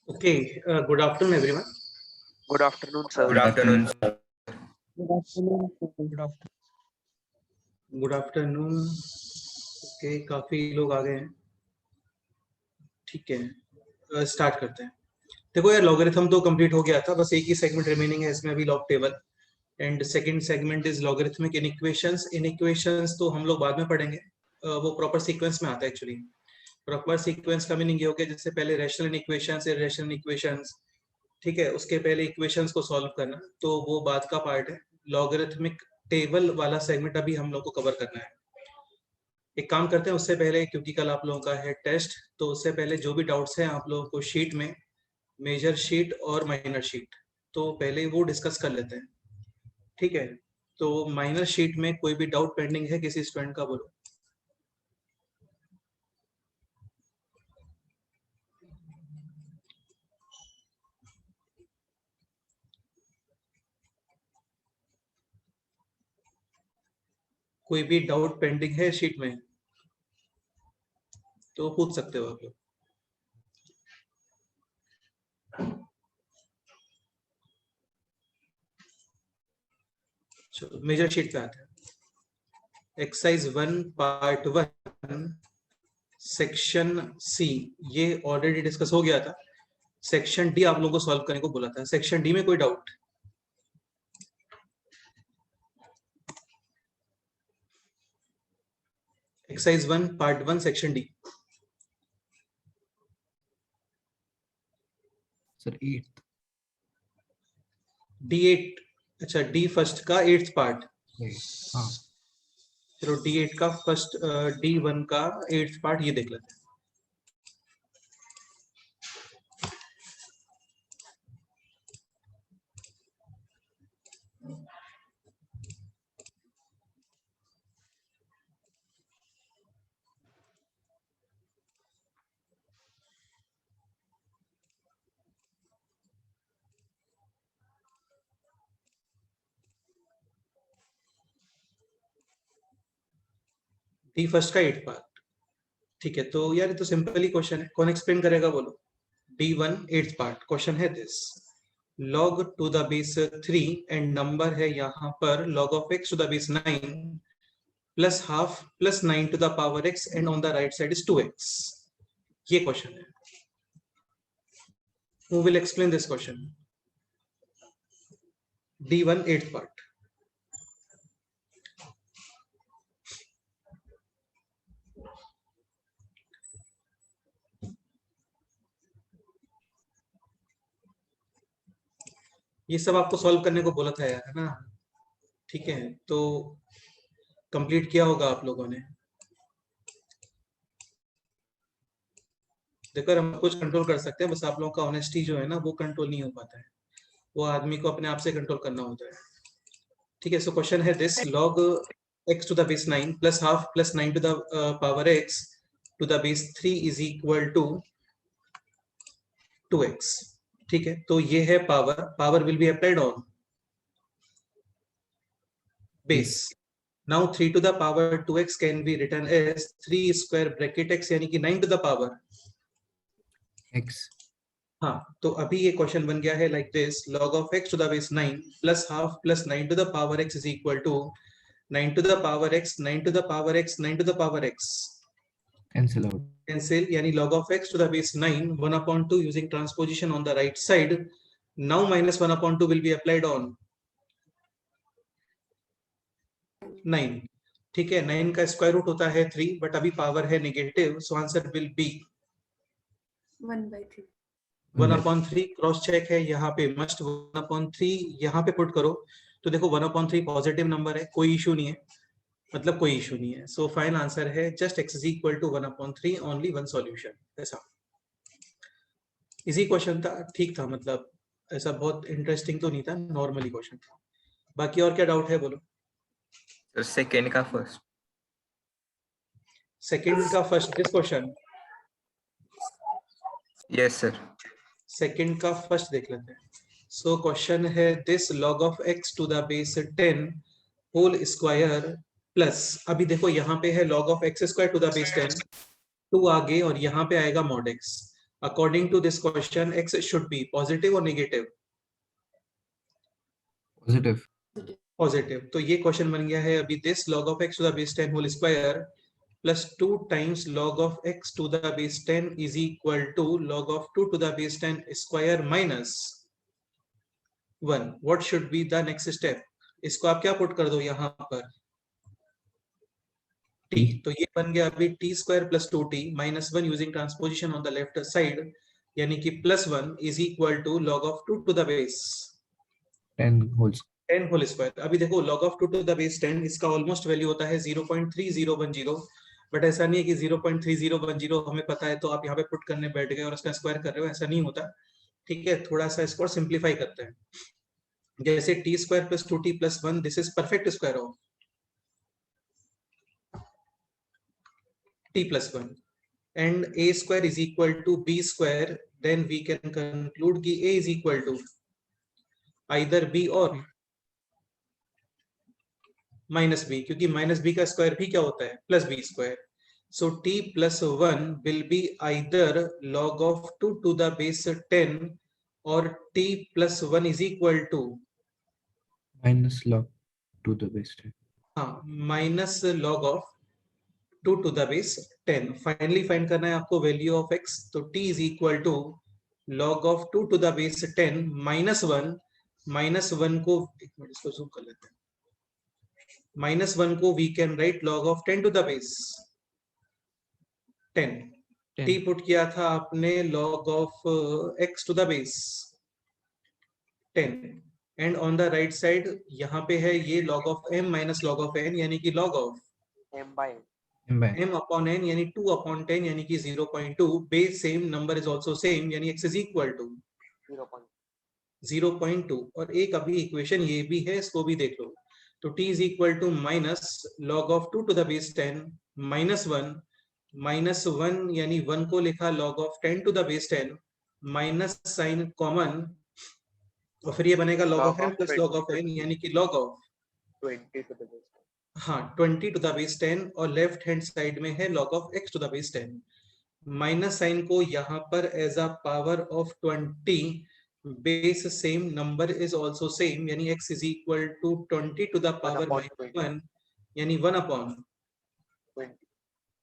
Okay, good afternoon, everyone. Good afternoon, sir. Good afternoon, sir. Good afternoon. Good afternoon. Okay, काफी लोग आ गए हैं. ठीक है, स्टार्ट करते हैं. देखो यार, लॉगरिथम तो कंप्लीट हो गया था, बस एक ही सेगमेंट रिमेनिंग है इसमें अभी, log table. And second segment is logarithmic inequations. Inequations तो हम लोग बाद में पढ़ेंगे, वो प्रॉपर सीक्वेंस में आता है एक्चुअली. प्रॉपर सीक्वेंस का मीनिंग ये हो गया जैसे पहले रैशनल इनइक्वेशंस, इररेशनल इक्वेशंस, ठीक है, उसके पहले इक्वेशंस को सॉल्व करना, तो वो बाद का पार्ट है. लॉगरिथमिक टेबल वाला सेगमेंट अभी हम लोग को कवर करना है. एक काम करते हैं उससे पहले, क्योंकि कल आप लोगों का है टेस्ट, तो उससे पहले जो भी डाउट्स हैं आप लोगों को शीट में, मेजर शीट और माइनर शीट, तो पहले वो डिस्कस कर लेते हैं. ठीक है, तो माइनर शीट में कोई भी डाउट पेंडिंग है किसी स्टूडेंट का, बोलो. कोई भी डाउट पेंडिंग है शीट में तो पूछ सकते हो आप लोग. चलो मेजर शीट पे आते हैं. एक्सरसाइज 1 पार्ट 1 सेक्शन सी, ये ऑलरेडी डिस्कस हो गया था. सेक्शन डी आप लोगों को सॉल्व करने को बोला था. सेक्शन डी में कोई doubt? Exercise 1 part 1 section D. Sir 8th. D8, अच्छा डी फर्स्ट का 8th पार्ट. हाँ. चलो D8 का फर्स्ट, D1 का 8th पार्ट ये देख लेते हैं. डी फर्स्ट का 8th पार्ट. ठीक है, तो यार ये तो सिंपल ही क्वेश्चन है. कौन एक्सप्लेन करेगा, बोलो. D1 8th part. क्वेश्चन है this: log to the base 3 and number है यहाँ पर log of x to the base 9 plus half plus 9 to the power x and on the right side is 2x. ये question है. Who will explain this question? D1 8th part. ये सब आपको solve करने को बोला था यार, है ना. ठीक है, तो कंप्लीट किया होगा आप लोगों ने. देखो हम कुछ कंट्रोल कर सकते हैं, बस आप लोगों का ऑनेस्टी जो है ना वो कंट्रोल नहीं हो पाता है. वो आदमी को अपने आप से कंट्रोल करना होता है. ठीक है, सो क्वेश्चन है this: log x to the base 9 plus half plus 9 to the power x to the base 3 is equal to 2x. ठीक है, तो ये है power. Power will be applied on base. Now 3 to the power 2x can be written as 3 square bracket x, यानी कि 9 to the power X. हाँ, तो अभी ये क्वेश्चन बन गया है like this: log of x to the base 9 plus half plus 9 to the power x is equal to 9 to the power x, 9 to the power x, 9 to the power x. Cancel out. Cancel, यानी log of x to the base 9 1 upon 2 using transposition on the right side. Now minus 1 upon 2 will be applied on 9. ठीक है, 9 का square root होता है 3, but अभी power है negative, so answer will be 1/3. 1/3. Cross check है यहाँ पे, मस्ट 1/3 यहाँ पे पुट करो, तो देखो 1/3 पॉजिटिव नंबर है, कोई इशू नहीं है, मतलब कोई इशू नहीं है. सो फाइनल आंसर है just x is equal to 1/3, only one solution. ऐसा इजी क्वेश्चन था, ठीक था, मतलब ऐसा बहुत इंटरेस्टिंग तो नहीं था, नॉर्मली क्वेश्चन था. बाकी और क्या डाउट है, बोलो. सर सेकेंड का फर्स्ट. सेकंड का first this question. Yes sir. Second का फर्स्ट देख लेते हैं. सो क्वेश्चन है this: log of x to the base 10 whole square plus, अभी देखो यहाँ पे है log of x square to the base 10, 2 आगे और यहाँ पे आएगा mod x. According to this question, x should be positive or negative? Positive. Positive. तो ये क्वेश्चन बन गया है अभी this log of x to the base 10 whole square plus 2 times log of x to the base 10 is equal to log of 2 to the base 10 square minus 1. What should be the next step? इसको आप क्या put कर दो यहाँ पर t. तो ये बन गया अभी t square plus 2t minus 1 using transposition on the left side यानी कि plus 1 is equal to log of 2 to the base 10 whole 10 whole square. अभी देखो log of 2 to the base 10 इसका ऑलमोस्ट वैल्यू होता है 0.3010, बट ऐसा नहीं है कि 0.3010 हमें पता है तो आप यहाँ पे पुट करने बैठ गए और उसका स्क्वायर कर रहे हो, ऐसा नहीं होता. ठीक है, थोड़ा सा इसको सिंप्लीफाई करते हैं. जैसे t square plus 2t plus 1 this is perfect square of t plus 1 and a square is equal to b square. Then we can conclude कि a is equal to either b और minus b, क्योंकि minus b का square भी क्या होता है plus b square. So t plus 1 will be either log of 2 to the base 10 और t plus 1 is equal to minus log 2 to the base 10. हाँ minus log of 2 to the base 10. Finally find करना है आपको value of x, तो t is equal to log of 2 to the base 10 minus 1. Minus 1 को एक minute इसको zoom कर लेते हैं. माइनस 1 को we can write log of 10 to the base 10. t पुट किया था आपने log of x to the base 10 and on the right side यहाँ पे है ये log of m minus log of n यानी कि log of m upon n यानी 2 अपॉन 10 यानी कि 0.2. Base same, number is also same यानी x इज इक्वल टू 0.2. और एक अभी इक्वेशन ये भी है, इसको भी देख लो. तो t is equal to minus log of 2 to the base 10 minus 1 यानी 1 को लिखा log of 10 to the base 10 minus sign common और फिर ये बनेगा log of m plus log of n यानी कि log of 20 to the base 10. हाँ 20 to the base 10 और लेफ्ट हैंड साइड में है log of x to the base 10. Minus sign को यहाँ पर as a power of 20, base same, number is also same यानी x is equal to 20 to the power minus 1 यानी 1 upon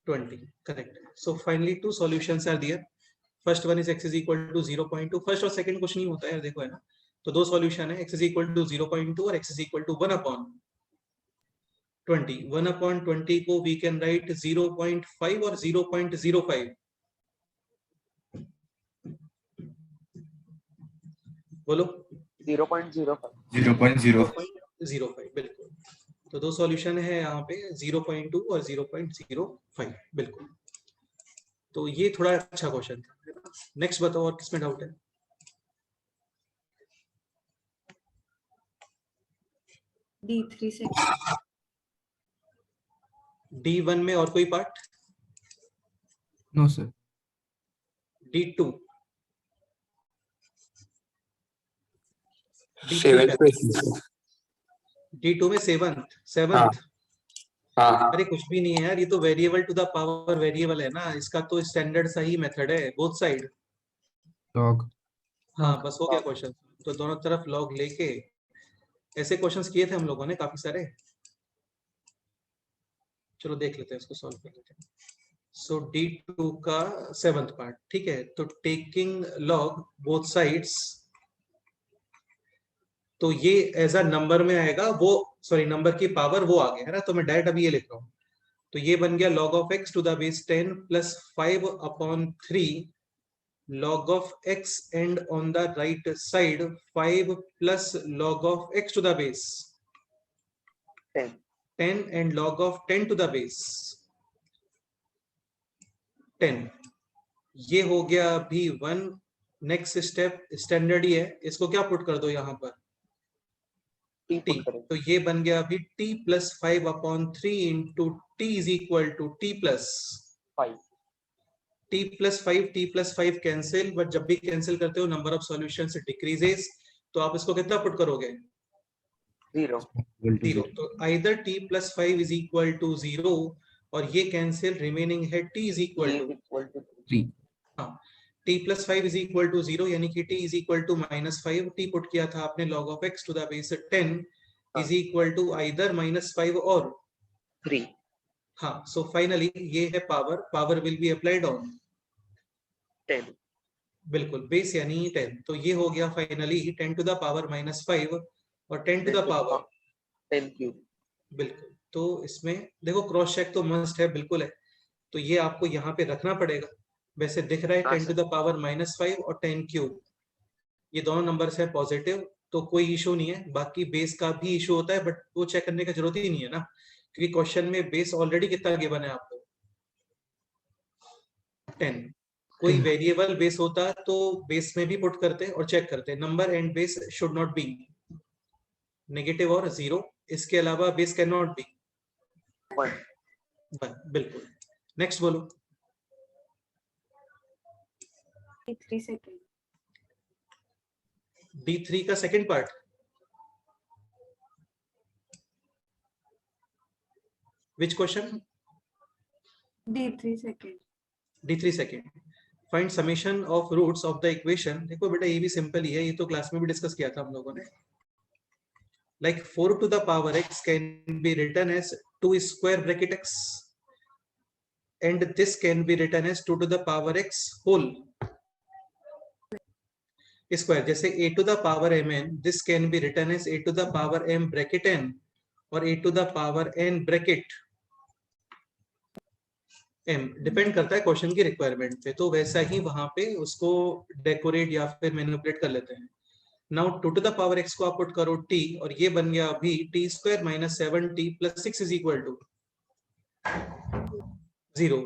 20. Correct. So finally two solutions are there. First one is x is equal to 0.2. First और second कुछ नहीं होता है, देखो है ना. तो दो सॉल्यूशन है, x is equal to 0.2 और x is equal to 1 upon 20. 1 upon 20 को we can write 0.5 और 0.05. बोलो 0.05. बिल्कुल. तो दो सॉल्यूशन है यहाँ पे 0.2 और 0.05. बिल्कुल. तो ये थोड़ा अच्छा क्वेश्चन था. नेक्स्ट बताओ और किसमें डाउट है. D3 से D1 में और कोई part. No sir. D2 D2 में सेवंथ. अरे कुछ भी नहीं है यार, ये तो variable to the power variable है ना, इसका तो स्टैंडर्ड सा ही मेथड है बोथ साइड. Log. हाँ बस हो गया क्वेश्चन. तो दोनों तरफ लॉग लेके ऐसे क्वेश्चंस किए थे हम लोगों ने काफी सारे. चलो देख लेते हैं, इसको सॉल्व कर लेते हैं. सो D2 का सेवंथ पार्ट. ठीक है, तो टेकिंग लॉग बोथ साइड्स, तो ये एज अ नंबर में आएगा, वो सॉरी नंबर की पावर वो आ गया है ना, तो मैं डायरेक्ट अभी ये लिख रहा हूँ. तो ये बन गया log of x to the base 10 plus 5 upon 3 log of x, and on the right side 5 plus log of x to the base 10 and log of 10 to the base 10. ये हो गया अभी 1. नेक्स्ट स्टेप स्टैंडर्ड ही है, इसको क्या put कर दो यहाँ पर t. तो ये बन गया अभी t plus 5 upon 3 into t is equal to t plus 5. t plus 5 cancel, but जब भी कैंसिल करते हो नंबर ऑफ सॉल्यूशंस डिक्रीजेस, तो आप इसको कितना पुट करोगे 0. तो either t plus 5 is equal to 0 और ये कैंसिल, रिमेनिंग है t is equal to 3. हाँ t plus 5 is equal to 0 यानी कि t is equal to -5, t पुट किया था आपने log of x to the base 10 is equal to either -5 और 3. हाँ, so finally ये है power will be applied on 10. बिल्कुल बेस यानी 10, तो ये हो गया फाइनली 10 to the power -5 और 10 to the power 10 cube. बिल्कुल। तो इसमें देखो क्रॉस चेक तो मस्ट है, बिल्कुल है, तो ये आपको यहाँ पे रखना पड़ेगा। वैसे दिख रहा है हाँ 10 to the power -5 और 10 क्यूब, ये दोनों नंबर्स है पॉजिटिव, तो कोई इशू नहीं है। बाकी बेस का भी इशू होता है, बट वो चेक करने की जरूरत ही नहीं है ना, क्योंकि क्वेश्चन में बेस ऑलरेडी कितना गिवन है आपको, 10। कोई वेरिएबल बेस होता तो बेस में भी पुट करते और चेक करते। Number and base should not B negative और 0, इसके अलावा बेस कैन नॉट बी 1। बिल्कुल। नेक्स्ट बोलो। D3 second. D3 का second part, which question? D3 second. D3 second. Find summation of roots of the equation. देखो बेटा ये भी सिंपल ही है, ये तो क्लास में भी डिस्कस किया था हम लोगों ने। Like 4 to the power x can be written as 2 square bracket x, and this can be written as 2 to the power x whole square. जैसे a to the power mn, this can be written as a to the power m bracket n और a to the power n bracket m, depend करता है question की requirement पे, तो वैसा ही वहां पे उसको डेकोरेट या फिर मैनिपुलेट कर लेते हैं। Now 2 to the power x को आप पुट करो t, और ये बन गया अभी t square minus 7t plus 6 is equal to 0।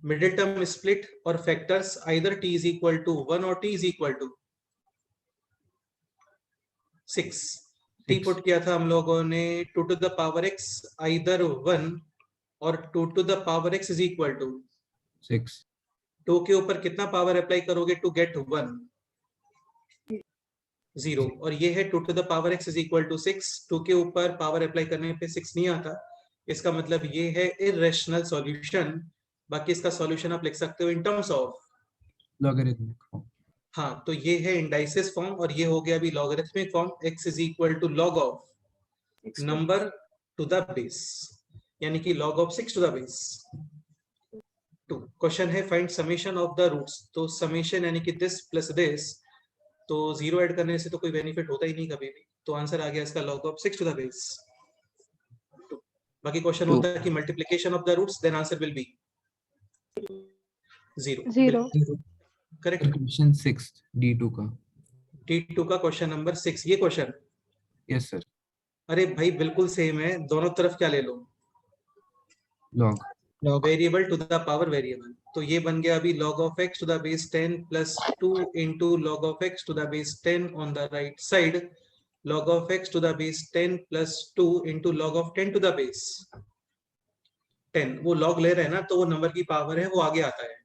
Middle term split और factors either t is equal to 1 और t is equal to 6। t पुट किया था हम लोगों ने 2 to the power x either 1 और 2 to the power x is equal to 6. 2 के ऊपर कितना पावर अप्लाई करोगे टू गेट 1? 0। और ये है 2 to the power x is equal to 6। 2 के ऊपर पावर अप्लाई करने पे 6 नहीं आता, इसका मतलब ये है इरेशनल सॉल्यूशन। बाकी इसका सॉल्यूशन आप लिख सकते हो in terms of Logarithmic form. हाँ, तो ये है इंडाइसिस फॉर्म और ये हो गया अभी logarithmic form. x is equal to log of number to the base, यानी कि log of 6 to the base 2। Question है find summation of the roots, तो समेशन यानी कि दिस प्लस दिस, तो 0 ऐड करने से तो कोई बेनिफिट होता ही नहीं कभी भी, तो आंसर आ गया इसका log of 6 to the base 2। बाकी क्वेश्चन होता है कि multiplication of the roots, then answer will be 0। Correct. Question 6 D2 का. D2 का क्वेश्चन नंबर 6, ये क्वेश्चन, Yes sir. अरे भाई बिल्कुल सेम है, दोनों तरफ क्या ले लो, Log. Variable to the power variable, तो ये बन गया अभी log of x to the base 10 plus 2 into log of x to the base 10 on the right side, log of x to the base 10 plus 2 into log of 10 to the base 10। वो log ले रहे हैं ना, तो वो number की power है, वो आगे आता है।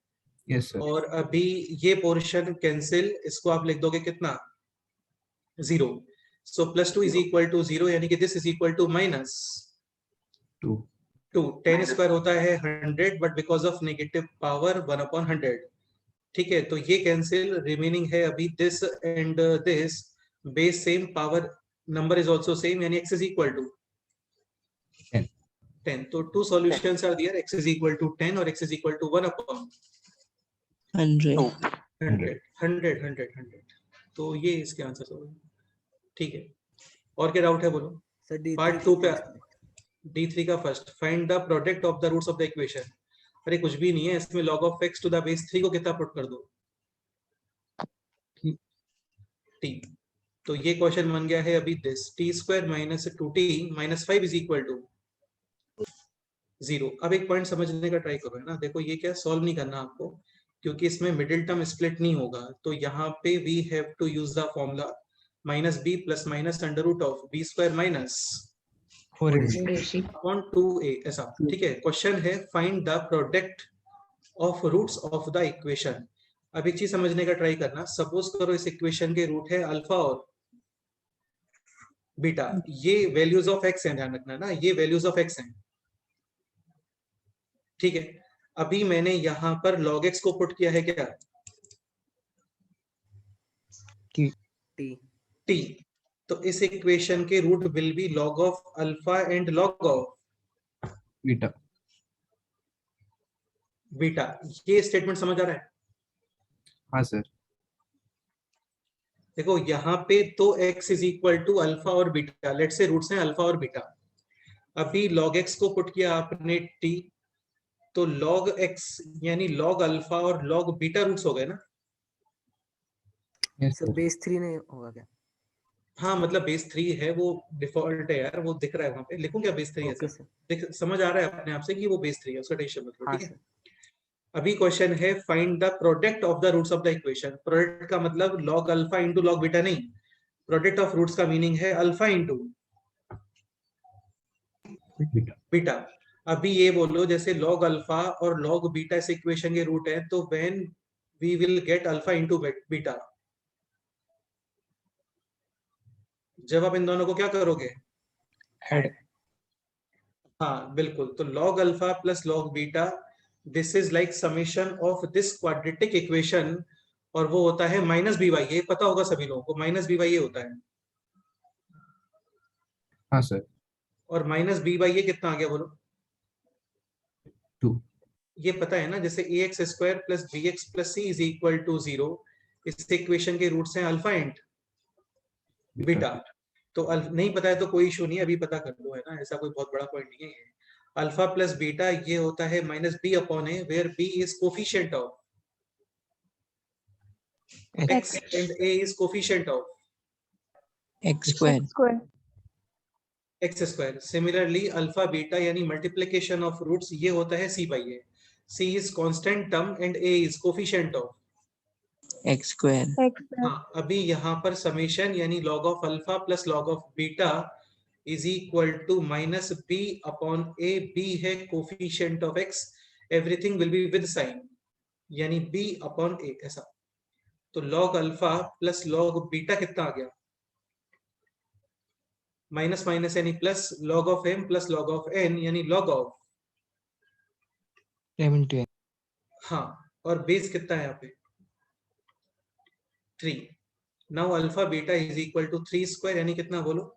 Yes sir. और अभी ये पोर्शन कैंसिल, इसको आप लिख दोगे कितना, 0। So plus 2 is equal to 0, यानी कि this is equal to minus 2. 2। 10 square होता है 100, but because of negative power 1/100। ठीक है, तो ये कैंसिल, रिमेनिंग है अभी this and this, base same, power number is also same, यानी x इज इक्वल टू 10। तो two solutions are there, x is equal to 10 और x इज इक्वल टू 1/100। तो ये इसके आंसर हो गए। ठीक है, और क्या डाउट है बोलो। पार्ट 2 पे D3 का first, find the product of the roots of the equation. अरे कुछ भी नहीं है इसमें, log of x to the base 3 को कितना पुट कर दो, t। तो ये क्वेश्चन बन गया है अभी this t square minus 2t minus 5 is equal to 0। अब एक पॉइंट समझने का ट्राई करो, है ना। देखो ये क्या सॉल्व नहीं करना आपको, क्योंकि इसमें मिडिल टर्म स्प्लिट नहीं होगा, तो यहाँ पे we have to use the formula minus b plus minus under root of b square minus 4/2a, ऐसा। ठीक है, क्वेश्चन है find the product of roots of the equation. अब एक चीज समझने का ट्राई करना, सपोज करो इस इक्वेशन के रूट है अल्फा और बीटा, ये वैल्यूज ऑफ x हैं, ध्यान रखना ना, ये वैल्यूज ऑफ x हैं। ठीक है, अभी मैंने यहाँ पर log x को पुट किया है क्या, T. t, तो इस इक्वेशन के root will be log of alpha and log of beta. Beta. ये स्टेटमेंट समझ आ रहा है? हाँ सर। देखो यहाँ पे तो x is equal to alpha और बीटा, लेट से रूट्स हैं अल्फा और बीटा। अभी log x को पुट किया आपने t, तो log x यानी log अल्फा और log बीटा रूट्स हो गए ना। Yes sir sir. बेस 3 नहीं होगा क्या? हाँ मतलब बेस 3 है, वो डिफॉल्ट है यार, वो दिख रहा है वहां पे। लिखूं क्या बेस 3 है ओके सर? सर। समझ आ रहा है अपने आप से कि वो बेस 3 है, उसका टेंशन मत लो, हाँ ठीक है। सर। अभी क्वेश्चन है find the product of the roots of the equation. Product का मतलब log alpha into log beta नहीं, प्रोडक्ट ऑफ रूट्स का मीनिंग है अल्फा इंटू बीटा। बीटा। अभी ये बोलो जैसे log अल्फा और log बीटा इस इक्वेशन के रूट है, तो when we will get alpha into beta, जब आप इन दोनों को क्या करोगे? ऐड। हाँ बिल्कुल, तो log alpha plus log beta, this is like summation of this quadratic equation, और वो होता है माइनस बी वाई। ये पता होगा सभी लोगों को, माइनस बी वाई ये होता है। हाँ सर। और माइनस बी वाई ये कितना आ गया बोलो? 2। ये पता है ना, जैसे A X square plus B X plus C is equal to 0, इस इक्वेशन के रूट्स हैं अल्फा एंड बीटा। तो नहीं पता है तो कोई इशू नहीं है, अभी पता कर लो, है ना, ऐसा कोई बहुत बड़ा पॉइंट नहीं है। अल्फा प्लस बीटा ये होता है minus b upon a, where b is coefficient of x and a is coefficient of x square. Square. x square. Similarly alpha beta यानी multiplication of roots ये होता है c by a. c is constant term and a is coefficient of x square. X square. हाँ, अभी यहाँ पर summation यानी log of alpha plus log of beta is equal to minus b upon a. b है coefficient of x, everything will be with sign, यानी b upon a ऐसा। तो log alpha plus log beta कितना आ गया? Minus minus यानी plus, log of m plus log of n यानी log of m into n. हाँ, और base कितना है यहाँ पे? 3। Now alpha beta is equal to 3 square यानी कितना बोलो?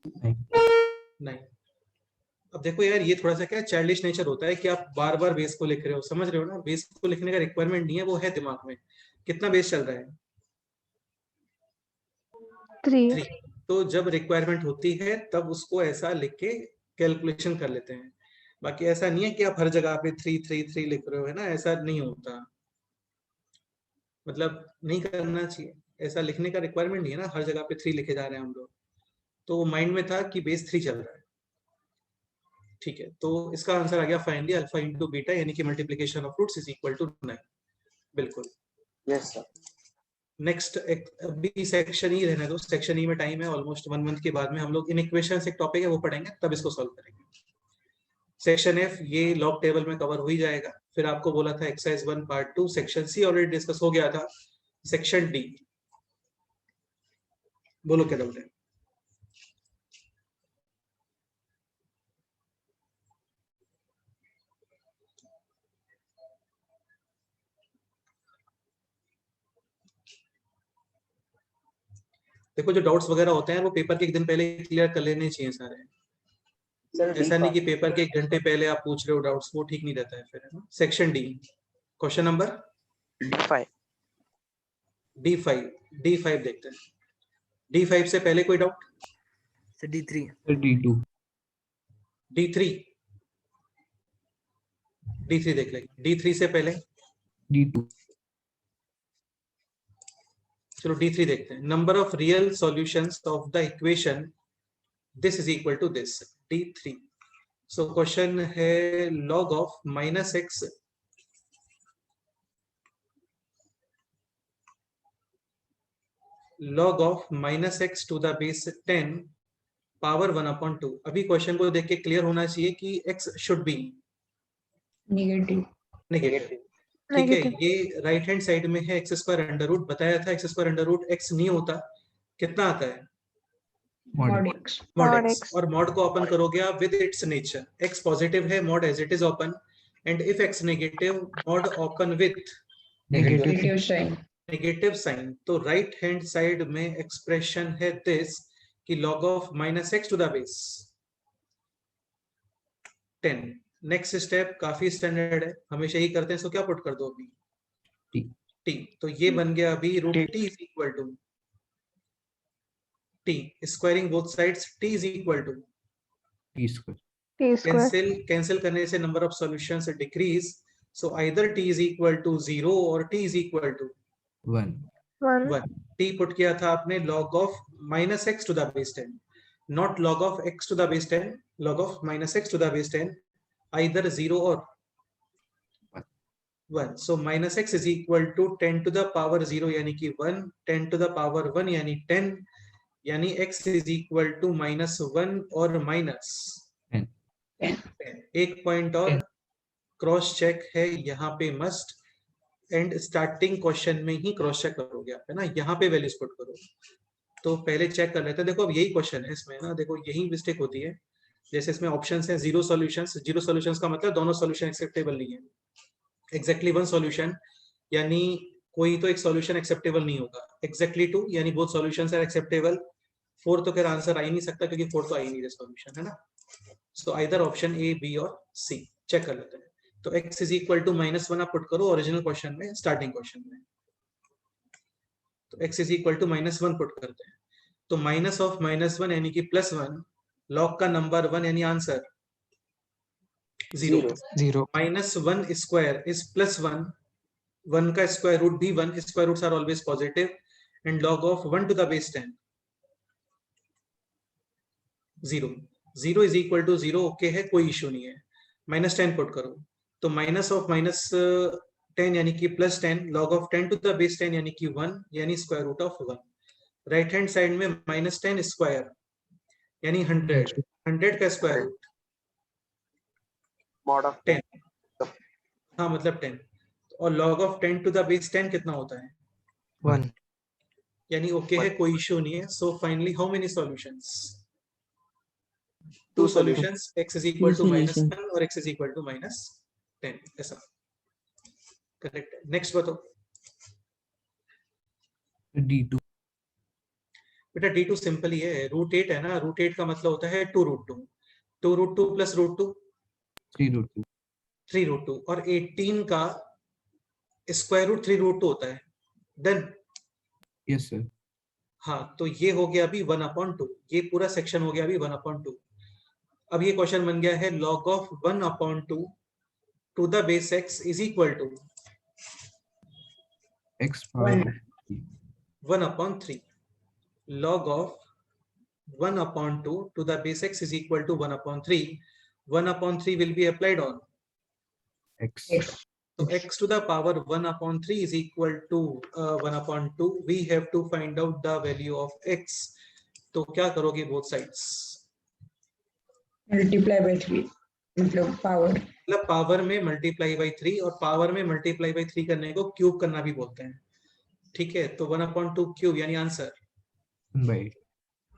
9। अब देखो यार, ये थोड़ा सा क्या चाइल्डिश नेचर होता है कि आप बार बार बेस को लिख रहे हो, समझ रहे हो ना? बेस को लिखने का रिक्वायरमेंट नहीं है, वो है दिमाग में। कितना बेस चल रहा है? 3. 3। तो जब रिक्वायरमेंट होती है तब उसको ऐसा लिख के कैलकुलेशन कर लेते हैं, बाकी ऐसा नहीं है कि आप हर जगह पे 3 लिख रहे हो, है ना, ऐसा नहीं होता। मतलब नहीं करना चाहिए, ऐसा लिखने का रिक्वायरमेंट नहीं है ना, हर जगह पे 3 लिखे जा रहे हैं हम लोग। तो माइंड में था कि बेस 3 चल रहा है, ठीक है। तो इसका आंसर आ गया फाइनली अल्फा इंटू बीटा यानी कि multiplication of roots is equal to 9। बिल्कुल। Yes sir. नेक्स्ट अभी सेक्शन ई रहने दो, सेक्शन ई में टाइम है ऑलमोस्ट 1 मंथ के बाद में हम लोग इन इक्वेशंस एक टॉपिक है वो पढ़ेंगे, तब इसको सॉल्व करेंगे। सेक्शन एफ ये लॉग टेबल में कवर हो ही जाएगा। फिर आपको बोला था exercise 1 part 2। Section C already discuss हो गया था। सेक्शन डी बोलो क्या डाउट है? देखो जो डाउट्स वगैरह होते हैं वो पेपर के एक दिन पहले क्लियर कर लेने चाहिए सारे। ऐसा नहीं कि पेपर के 1 घंटे पहले आप पूछ रहे हो डाउट्स, वो ठीक नहीं रहता है फिर, है ना। Section D question number D5. D5 देखते हैं। D5 से पहले कोई doubt? Sir D3. D2। D3 देख लेंगे। D3 से पहले D2। चलो D3 देखते हैं। Number of real solutions of the equation this is equal to this, D3। So question है log of minus x log of minus x to the base 10 power 1/2। अभी question को देख के क्लियर होना चाहिए कि x should B Negative. Negative, ठीक है। ये राइट हैंड साइड में है एक्स स्क्वायर अंडर रूट, बताया था X square under root X नहीं होता, कितना आता है? Mod X. Mod X. और मॉड को ओपन करोगे आप with its nature, X positive है mod as it is open, and if X negative mod open with negative. Negative sign. Negative sign, तो राइट हैंड साइड में expression है this कि log of minus x to the base 10। Next step काफी standard है, हमेशा ही करते हैं, सो क्या पुट कर दो अभी? T. टी। तो ये बन गया अभी root T is equal to T, squaring both sides, T is equal to T square. T square. Cancel करने से number of solutions decrease, so either T is equal to 0 और टी इज इक्वल टू 1. 1. 1। टी put किया था आपने log of minus x to the base 10, not log of x to the base 10, log of minus x to the base 10, either 0 और 1। So minus x is equal to 10 to the power 0 यानी कि 1, 10 to the power 1 यानी 10, यानी x is equal to minus 1 और minus 10. एक point और cross check है यहाँ पे मस्ट, एंड स्टार्टिंग क्वेश्चन में ही क्रॉस चेक करोगे आप, है ना, यहाँ पे वैल्यूज पुट करो। तो पहले चेक कर लेते हैं। देखो अब यही क्वेश्चन है इसमें ना, देखो यही मिस्टेक होती है। जैसे इसमें ऑप्शंस है जीरो सॉल्यूशंस, जीरो सॉल्यूशंस का मतलब दोनों सॉल्यूशन एक्सेप्टेबल नहीं है। एग्जैक्टली वन सॉल्यूशन यानी कोई तो एक सॉल्यूशन एक्सेप्टेबल नहीं होगा, एग्जैक्टली टू यानी both solutions are acceptable, four तो खैर आंसर आ ही नहीं सकता क्योंकि फोर तो आ ही नहीं रहा सॉल्यूशन, है ना। So either option A, B और सी। चेक कर लेते हैं। तो x is equal to minus 1 आप पुट करो ओरिजिनल क्वेश्चन में, स्टार्टिंग क्वेश्चन में। तो x is equal to minus 1 put करते हैं, तो माइनस ऑफ माइनस 1 यानी कि प्लस 1, लॉग का नंबर 1 यानी answer 0। 0. Minus 1 square is plus 1, 1 का स्क्वायर रूट भी 1, square roots are always positive, and log of 1 to the base 10 0। 0 is equal to 0 okay है, कोई इश्यू नहीं है। माइनस 10 पुट करो, तो माइनस ऑफ माइनस 10 यानी कि plus 10, log of 10 to the base 10 यानी कि 1 यानी square root of 1। Right hand side में माइनस 10 स्क्वायर यानी 100, 100 का स्क्वायर रूट Mod of 10, हाँ मतलब 10, और log of 10 to the base 10 कितना होता है? 1. यानी ओके है, कोई इश्यू नहीं है। So finally how many solutions? Two solutions, x is equal to minus 1 और x is equal to minus 10, ऐसा करेक्ट है। नेक्स्ट बताओ D2. बेटा, D2 सिंपल ही है, रूट 8 है ना, रूट 8 का मतलब होता है 2 root 2, 2 root 2 plus root 2 3 root 2. 3 root 2, और 18 का स्क्वायर रूट 3 रूट 2 होता है। डन। Yes sir. हाँ, तो ये हो गया अभी 1/2, ये पूरा सेक्शन हो गया अभी 1/2। अब ये क्वेश्चन बन गया है log of 1/2 to the base x is equal to X power 1/3। log of 1/2 to the base x is equal to 1/3. 1/3 will be applied on X. so x to the power 1/3 is equal to 1/2. We have to find out the value of x. तो क्या करोगे both sides? Multiply by 3, मतलब power, मतलब power में multiply by 3, और power में multiply by 3 करने को क्यूब करना भी बोलते हैं, ठीक है। तो 1/2 क्यूब यानी आंसर 1/8.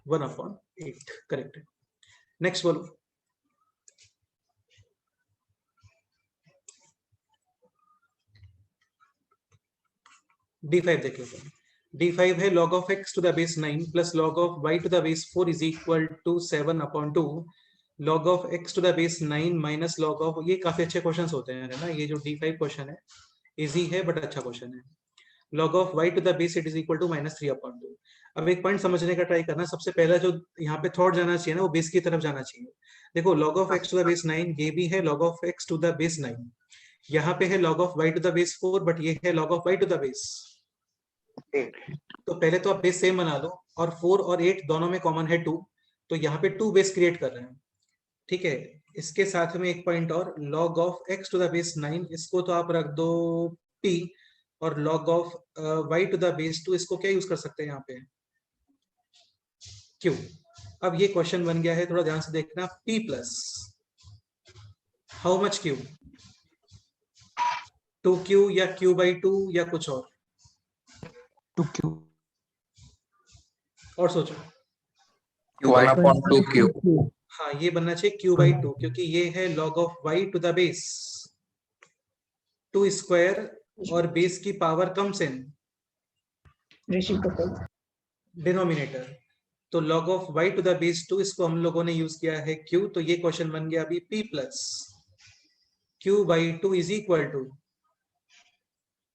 1/8, करेक्ट है। नेक्स्ट बोलो। D5 देख लेते हैं। D5 है log of x to the base 9 plus log of y to the base 4 is equal to 7/2। log of x to the base 9 minus log of, ये काफी अच्छे क्वेश्चंस होते हैं, है ना। ये जो D5 क्वेश्चन है इजी है बट अच्छा क्वेश्चन है। log of y to the base it is equal to -3/2। अब एक पॉइंट समझने का ट्राई करना, सबसे पहला जो यहाँ पे थॉट जाना चाहिए ना, वो बेस की तरफ जाना चाहिए। देखो log of x to the base 9, ये भी है log of x to the base 9, यहाँ पे है log of y to the base 4, but ये है log of y to the base 8. तो पहले तो आप बेस सेम बना लो, और 4 और 8 दोनों में कॉमन है 2, तो यहाँ पे 2 बेस क्रिएट कर रहे हैं, ठीक है। इसके साथ में एक पॉइंट और, log of x to the base 9, इसको तो आप रख दो p, और log of y to the base 2, इसको क्या यूज कर सकते हैं यहाँ पे? q। अब ये क्वेश्चन बन गया है, थोड़ा ध्यान से देखना, p plus how much q? 2q या q/2 या कुछ और? 2q. और सोचो। 1/2q. हाँ, ये बनना चाहिए q/2, क्योंकि ये है log of y to the base 2 square, और बेस की पावर कम से रेसिप्रोकल डिनोमिनेटर, तो log of y to the base 2 इसको हम लोगों ने यूज किया है q, तो ये क्वेश्चन बन गया अभी p plus q by 2 is equal to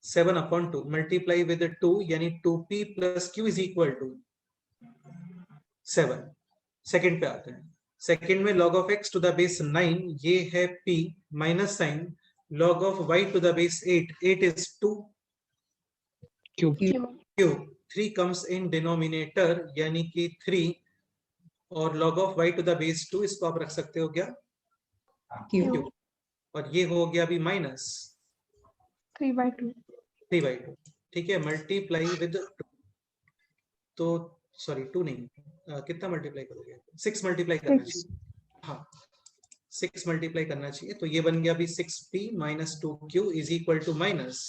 7/2 multiply with 2 यानी 2p plus q is equal to 7। Second पे आते हैं। सेकंड में log of x to the base 9 ये है p minus sign log of y to the base 8 is 2 cube q 3 comes in denominator यानी कि 3 और log of y to the base 2 इसको आप रख सकते हो क्या क्यू और ये हो गया अभी माइनस 3/2 3/2। ठीक है, मल्टीप्लाई विद 2, तो सॉरी 2 नहीं, कितना मल्टीप्लाई करोगे 6 मल्टीप्लाई करना चाहिए। हाँ 6 मल्टीप्लाई करना चाहिए, तो ये बन गया अभी 6p minus 2q is equal to minus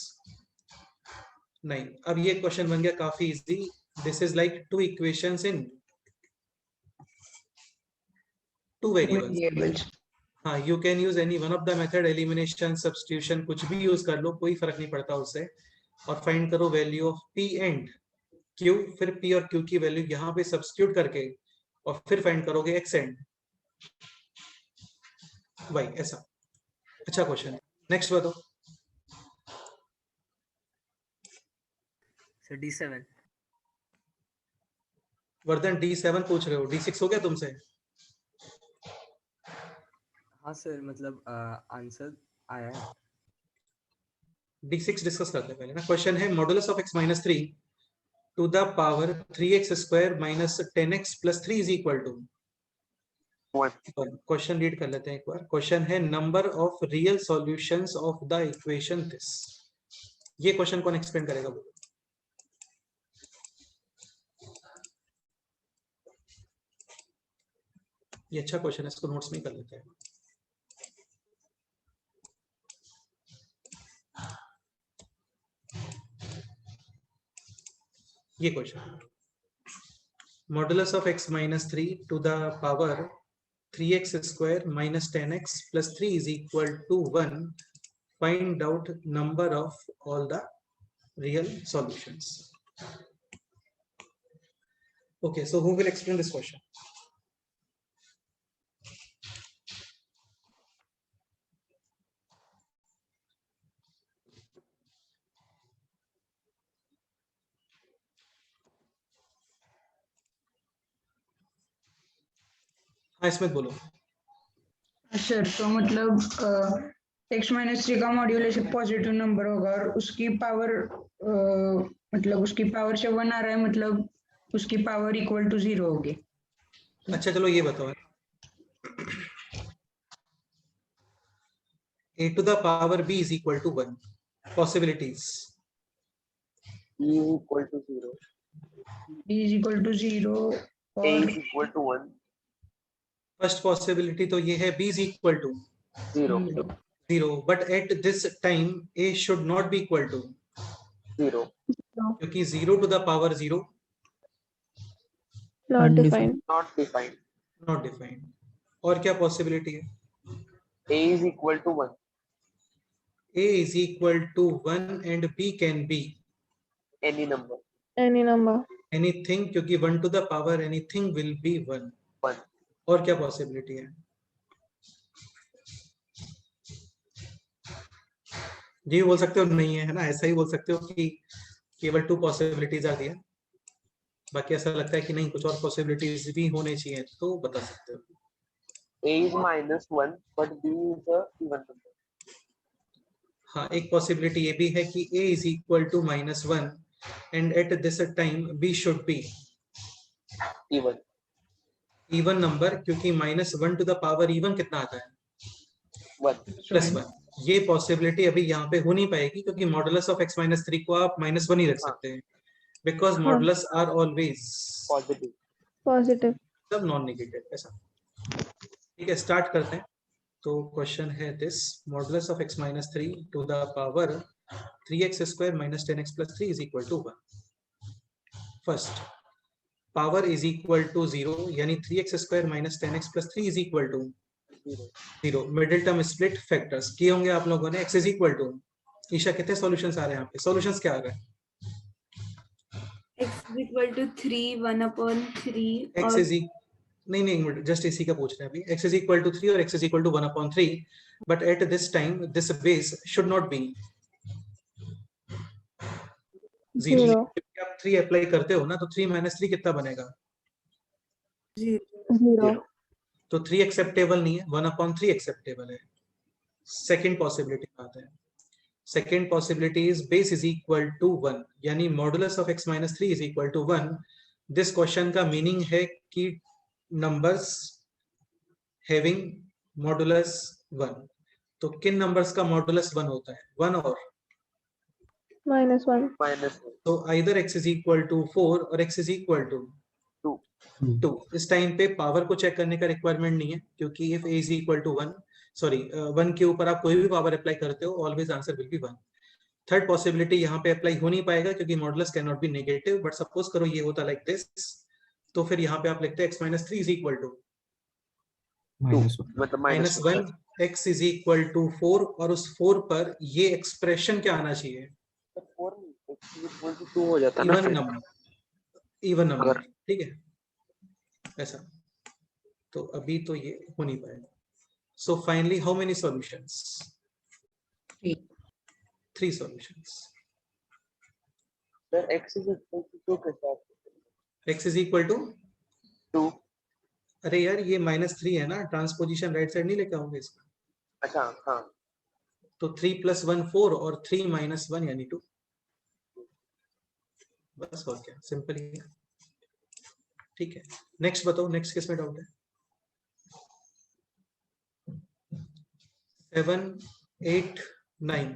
9। अब ये क्वेश्चन बन गया काफी easy. This is like 2 equations in 2 variables. Variables हाँ, you can use any one of the method, elimination, substitution, कुछ भी यूज कर लो, कोई फर्क नहीं पड़ता उससे। और फाइंड करो value of p and q, फिर p और q की वैल्यू यहाँ पे सब्स्टिट्यूट करके और फिर फाइंड करोगे x एंड y, ऐसा। अच्छा क्वेश्चन, नेक्स्ट बताओ। Sir D7। वर्धन D7 पूछ रहे हो, D6 हो गया तुमसे? हाँ सर, मतलब आंसर आया है। D6 डिस्कस करते हैं पहले ना। क्वेश्चन है modulus of x minus 3 to the power 3x square minus 10x plus 3 is equal to. Question read कर लेते हैं एक बार। क्वेश्चन है number of real solutions of the equation this. ये क्वेश्चन कौन एक्सप्लेन करेगा बोलो? ये अच्छा क्वेश्चन है, इसको नोट्स में कर लेते हैं। ये question modulus of x minus 3 to the power 3x square minus 10x plus 3 is equal to 1, find out number of all the real solutions. Okay, so who will explain this question? हाँ Smith बोलो। Sir तो मतलब x minus 3 का modulus एक positive number होगा और उसकी power मतलब उसकी पावर से 1 आ रहा है, मतलब उसकी पावर इक्वल टू 0 होगी। अच्छा चलो ये बताओ, a to the power b is equal to 1, possibilities b is equal to 0, b is equal to 0 a और is equal to 1, first possibility तो ये है b is equal to 0, 0, but at this time a should not be equal to 0, क्योंकि 0 to the power 0 not defined not defined, not defined। और क्या possibility है? a is equal to 1, a is equal to 1 and b can be any number, any number anything, क्योंकि 1 to the power anything will be 1। 1, और क्या possibility है? जी बोल सकते हो नहीं है ना, ऐसा ही बोल सकते हो कि केवल 2 पॉसिबिलिटीज आ दिया, बाकी ऐसा लगता है कि नहीं कुछ और पॉसिबिलिटीज भी होने चाहिए, तो बता सकते हो। a is minus 1 but b is a even number, हाँ, एक पॉसिबिलिटी ये भी है कि a is equal to -1 and at this time b should be even, even number, क्योंकि -1 to the power even कितना आता है? 1, +1। ये पॉसिबिलिटी अभी यहाँ पे हो नहीं पाएगी क्योंकि मॉडुलस ऑफ x माइनस 3 को आप -1 ही रख सकते हैं, because modulus are always positive, positive सब नॉन नेगेटिव। ऐसा ठीक है, स्टार्ट करते हैं। तो क्वेश्चन है this, modulus of x minus 3 to the power 3x square minus 10x plus 3 is equal to 1। First power is equal to 0 यानी 3x square minus 10x plus 3 is equal to 0। Middle term split factors किए होंगे आप लोगों ने। x is equal to, Isha कितने solutions आ रहे हैं यहाँ पे? सॉल्यूशंस क्या आ रहे हैं? इक्वल टू 3 1/3 x और इज नहीं एक मिनट, जस्ट इसी का पूछ रहे हैं अभी। x इज इक्वल टू 3 और x is equal to 1/3, but at this time this base should not be 0। 0 आप 3 अप्लाई करते हो ना, तो 3 - 3 कितना बनेगा? 0 तो 3 एक्सेप्टेबल नहीं है, 1/3 एक्सेप्टेबल है। सेकंड पॉसिबिलिटी आते हैं। Second possibility is base is equal to 1, यानी modulus of x - 3 is equal to 1। This question का मीनिंग है कि नंबर्स हैविंग मॉडुलस 1। तो किन नंबर्स का मॉडुलस 1 होता है? 1 और -1 -1 तो either x is equal to 4 और x इज इक्वल टू 2 2। इस टाइम पे पावर को चेक करने का रिक्वायरमेंट नहीं है, क्योंकि if a is equal to 1 sorry 1 के ऊपर आप कोई भी पावर अप्लाई करते हो, always answer will be 1। Third possibility यहाँ पे अप्लाई हो नहीं पाएगा, क्योंकि modulus can not be negative. But suppose करो ये होता लाइक दिस, तो फिर यहाँ पे आप लिखते हैं x - 3 इज इक्वल टू -1 मतलब -1, x इज इक्वल टू 4, और उस 4 पर ये एक्सप्रेशन क्या आना चाहिए? 4 x इक्वल टू 2 हो जाता है ना इवन फिर। नंबर, इवन नंबर, अगर- ठीक है ऐसा। तो अभी तो ये हो नहीं पाएगा। So finally how many solutions? 3 solutions. Sir x is equal to 2 के साथ x इज इक्वल टू 2। अरे यार ये -3 है ना, ट्रांसपोजिशन राइट साइड नहीं लेके आओगे इसका। अच्छा हाँ, तो 3 + 1 4 और 3 - 1 यानी 2। बस और क्या, सिंपल ही है। ठीक है, नेक्स्ट बताओ, नेक्स्ट किस में डाउट है? 7 8 9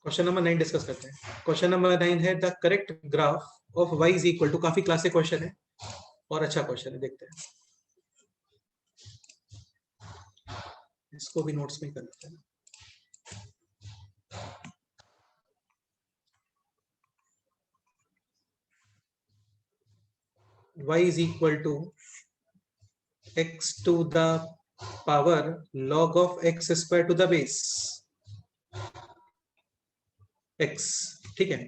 क्वेश्चन नंबर 9 डिस्कस करते हैं। क्वेश्चन नंबर 9 है the correct graph of y is equal to, काफी क्लासिक क्वेश्चन है और अच्छा क्वेश्चन है, देखते हैं। इसको भी नोट्स में कर लेते हैं। y is equal to x to the power log of x square to the base x। ठीक है,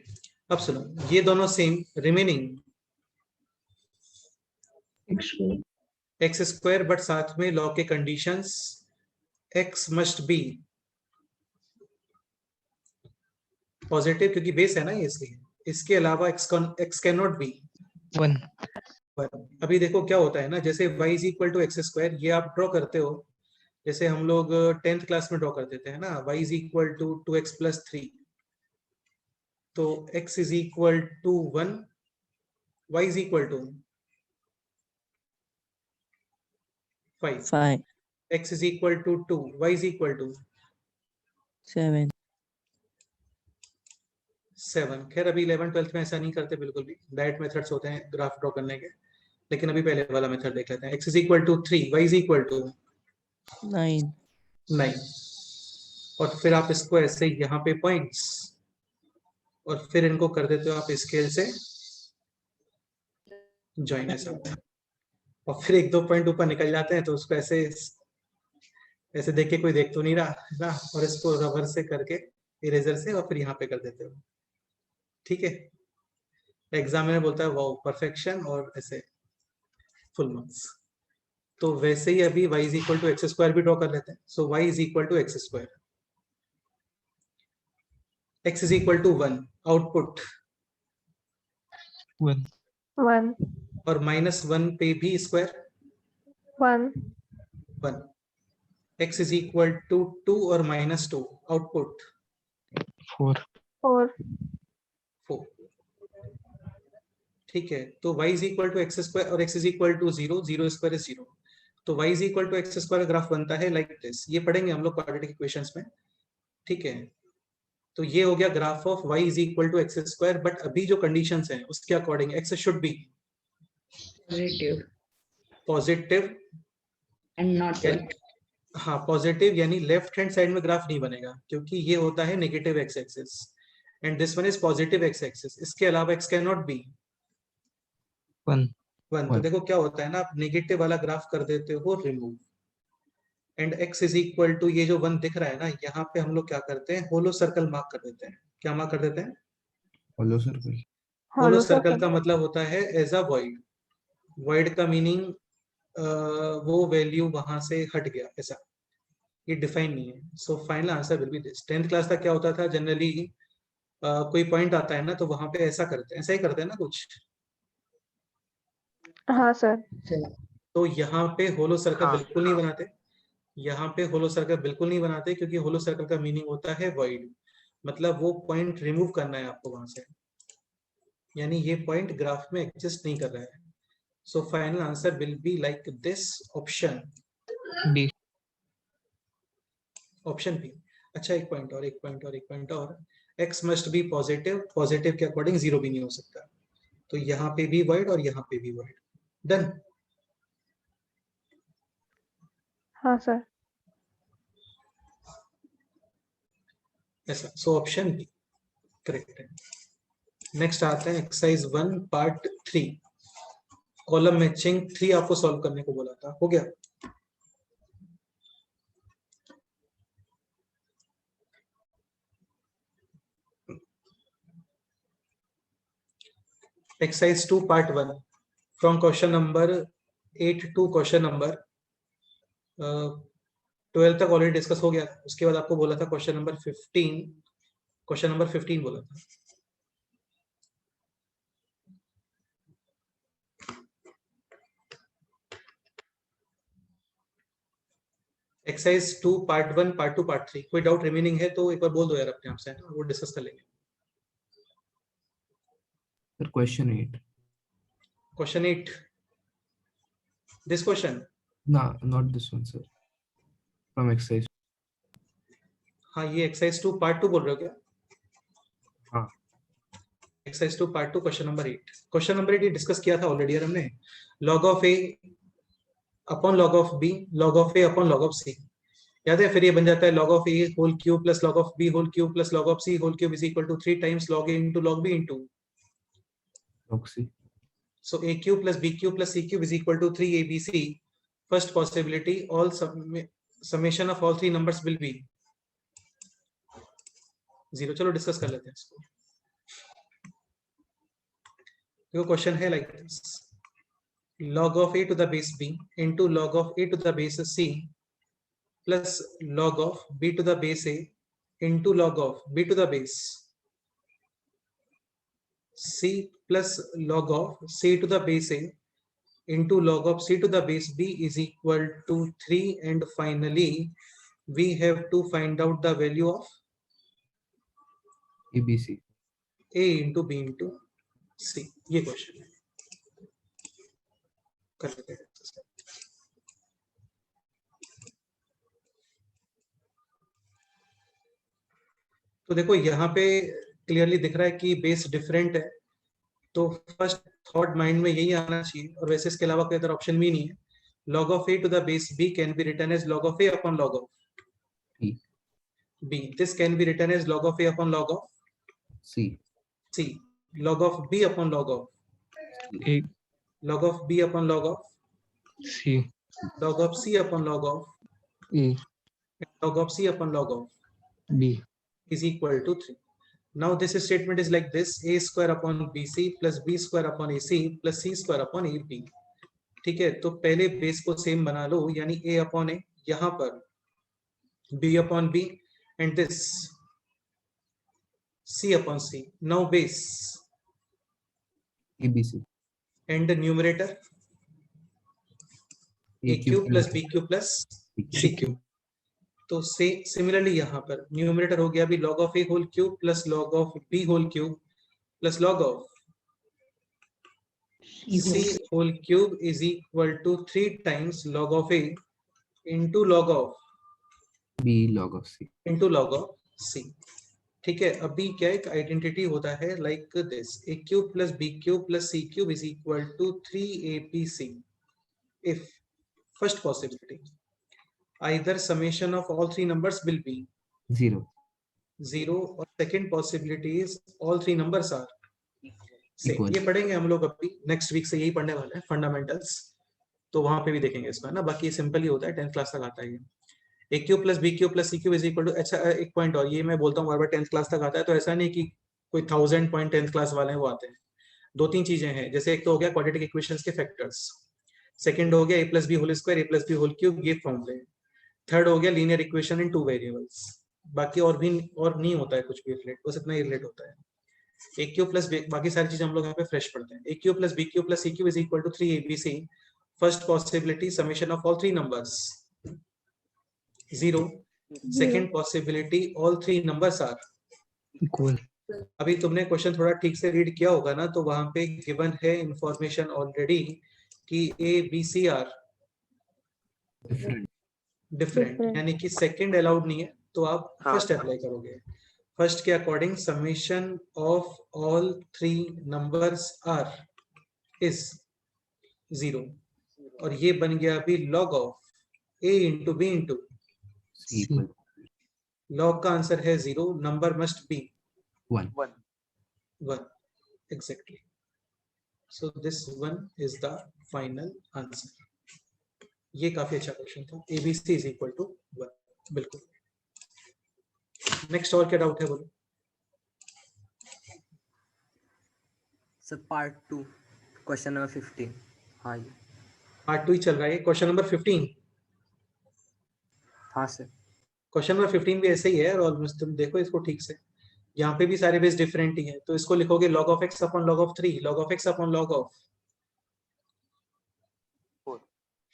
अब सुनो, ये दोनों same remaining x square, but साथ में लॉग के conditions x must be positive, क्योंकि बेस है ना ये, इसलिए। इसके अलावा x कैन नॉट बी 1 अभी देखो क्या होता है ना, जैसे y is equal to x square, ये आप ड्रॉ करते हो जैसे हम लोग 10th क्लास में ड्रॉ कर देते हैं ना, y is equal to 2x + 3, तो x is equal to 1, y is equal to 5, 5 x is equal to 2, y is equal to 7 7। खैर अभी 11th 12th में ऐसा नहीं करते बिल्कुल भी, डायरेक्ट मेथड्स होते हैं ग्राफ ड्रॉ करने के, लेकिन अभी पहले वाला मेथड देख लेते हैं। x is equal to 3, y is equal to 9 9, और फिर आप इसको ऐसे यहाँ पे पॉइंट्स, और फिर इनको कर देते हो आप स्केल से ज्वाइन ऐसा, और फिर 1-2 पॉइंट ऊपर निकल जाते हैं, तो उसको ऐसे ऐसे देख के कोई देख तो नहीं रहा ना, और इसको रबर से करके इरेजर से, और फिर यहाँ पे कर देते हो। ठीक है, एग्जाम में बोलता है वाओ परफेक्शन, और ऐसे फुल मार्क्स। तो वैसे ही अभी y is equal to x square भी ड्रॉ कर लेते हैं। So y is equal to x square, x is equal to 1, output 1 1 और -1 पे भी square 1 1, x is equal to 2 और -2, आउटपुट 4 4 4। ठीक है, तो y is equal to x square और x is equal to 0, 0 square is 0, तो y is equal to x square graph बनता है लाइक दिस। ये पढ़ेंगे हम लोग क्वाड्रेटिक इक्वेशंस में। ठीक है, तो ये हो गया graph of y is equal to x square, but अभी जो कंडीशंस हैं उसके according x should be positive and not 1. हाँ पॉजिटिव, यानी लेफ्ट हैंड साइड में ग्राफ नहीं बनेगा, क्योंकि ये होता है negative x axis and this one is positive x axis. इसके अलावा x कैन नॉट बी 1 1। तो देखो क्या होता है ना, आप नेगेटिव वाला ग्राफ कर देते हो remove, and x is equal to ये जो 1 दिख रहा है ना, यहाँ पे हम लोग क्या करते हैं, होलो सर्कल मार्क कर देते हैं. क्या मार्क कर देते हैं? Hollow circle. होलो hollow सर्कल circle. का मतलब होता है एज अ वॉइड. वॉइड का मीनिंग वो वैल्यू वहां से हट गया, ऐसा. ये डिफाइन नहीं है. So final answer will B this. 10th class तक क्या होता था जनरली, कोई पॉइंट आता है ना तो वहां पे ऐसा करते हैं, ऐसा ही करते हैं ना कुछ. हाँ सर. तो यहाँ पे होलो सर्कल हाँ. बिल्कुल नहीं बनाते. यहाँ पे होलो सर्कल बिल्कुल नहीं बनाते, क्योंकि होलो सर्कल का मीनिंग होता है वॉइड. मतलब वो पॉइंट रिमूव करना है आपको वहां से, यानी ये पॉइंट ग्राफ में एग्जिस्ट नहीं कर रहा है. So final answer will be like this option. D. Option B. अच्छा, एक पॉइंट और, एक पॉइंट और, एक पॉइंट और. x must be positive. Positive के अकॉर्डिंग जीरो भी नहीं हो सकता. तो यहाँ पे भी वॉइड और यहाँ पे भी वॉइड. डन. हाँ सर. ऐसा. सो ऑप्शन बी करेक्ट है. नेक्स्ट आते हैं एक्सरसाइज 1 पार्ट 3. कॉलम मैचिंग 3 आपको सॉल्व करने को बोला था, हो गया. Exercise 2 part 1 from question number 8 to question number 12 तक ऑलरेडी डिस्कस हो गया. उसके बाद आपको बोला था क्वेश्चन नंबर 15 बोला था. Exercise 2 part 1 part 2 part 3. कोई डाउट रिमेनिंग है तो एक बार बोल दो यार अपने आप से, वो डिस्कस कर लेंगे. Sir, question 8. Question 8. This question. No, not this one, sir. From exercise. हाँ, ये एक्सरसाइज 2 पार्ट 2 बोल रहे हो क्या? हाँ. Exercise 2 part 2 question number 8. Question number 8 ये डिस्कस किया था ऑलरेडी यार हमने. Log of A upon log of B, log of A upon log of C. याद है? फिर ये बन जाता है log of A whole cube plus log of B whole cube plus log of C whole cube is equal to 3 times log A into log B into Log C. so a cube plus b cube plus c cube is equal to 3abc. First possibility, all summation of all three numbers will be 0. चलो discuss कर लेते हैं इसको. देखो question है like this. log of a to the base b into log of a to the base c plus log of b to the base a into log of b to the base c plus log of c to the base a into log of c to the base b is equal to 3. And finally we have to find out the value of ABC. a into b into c. ये question है. कर लेते हैं. तो देखो यहाँ पे clearly दिख रहा है कि बेस डिफरेंट है. तो फर्स्ट थॉट माइंड में यही आना चाहिए, और वैसे इसके अलावा कोई अदर ऑप्शन भी नहीं है. log of a to the base b can be written as log of a upon log of B. b. This can be written as log of a upon log of C. c. log of b upon log of A. log of b upon log of C. log of c upon log of A. log of c upon log of B. is equal to 3. Now this statement is like this: a square upon bc plus b square upon ac plus c square upon ab. ठीक है, तो पहले base को same बना लो, यानी a upon a यहाँ पर, b upon b and this c upon c. Now base ABC. and the numerator a cube plus b cube plus c cube. तो से सिमिलरली यहाँ पर न्यूमरेटर हो गया अभी log of a whole cube plus log of b whole cube plus log of c whole cube is equal to 3 times log of a into log of B log of C. into log of c. ठीक है, अभी क्या एक identity होता है like this: a cube plus b cube plus c cube is equal to 3abc. If first possibility, either summation of all three numbers will be 0. 0, or second possibility is all three numbers are same. Equal. ये पढ़ेंगे हम लोग अभी next week से, यही पढ़ने वाले हैं फंडामेंटल्स. तो वहां पे भी देखेंगे इसको, है ना। बाकी सिंपल ही होता है, 10th क्लास तक आता है ये। A cube plus b cube plus c cube is equal to, अच्छा एक पॉइंट और, ये मैं बोलता हूँ बार बार 10th क्लास तक आता है, तो ऐसा नहीं कि कोई 1000 पॉइंट 10th क्लास वाले हैं वो आते हैं। 2-3 चीजें हैं, जैसे एक तो हो गया क्वाड्रेटिक इक्वेशंस के फैक्टर्स, सेकंड हो गया ए प्लस बी होल स्क्वायर, ए प्लस बी होल क्यूब, ये फॉर्मूले, थर्ड हो गया लीनियर इक्वेशन इन 2 वेरिएबल्स। बाकी और भी और नहीं होता है कुछ भी रिलेट, बस इतना ही रिलेट होता है। ए क्यू प्लस बाकी सारी चीजें हम लोग यहाँ पे फ्रेश पढ़ते हैं। A cube plus b cube plus c cube is equal to 3abc, first possibility summation of all 3 numbers 0, second possibility all 3 numbers are equal. अभी तुमने क्वेश्चन थोड़ा ठीक से रीड किया होगा ना, तो वहां पे गिवन है इंफॉर्मेशन ऑलरेडी कि A B C are Different. Different, Different. यानी कि सेकंड अलाउड नहीं है, तो आप हाँ। फर्स्ट अप्लाई करोगे। फर्स्ट के according summation of all 3 numbers are is 0, और ये बन गया अभी log of a into B into C equal log का आंसर है 0, number must be 1. 1 exactly. So this one is the final answer. ये काफी अच्छा क्वेश्चन था। ABC is equal to 1, बिल्कुल। नेक्स्ट और क्या डाउट है बोलो। Sir part 2 question number 15। हाँ जी पार्ट 2 ही चल रहा है। क्वेश्चन नंबर 15, हाँ सर। क्वेश्चन नंबर 15 भी ऐसे ही है, और ऑलमोस्ट तुम देखो इसको ठीक से, यहाँ पे भी सारे बेस डिफरेंट ही है, तो इसको लिखोगे log of x upon log of 3, log of x upon log of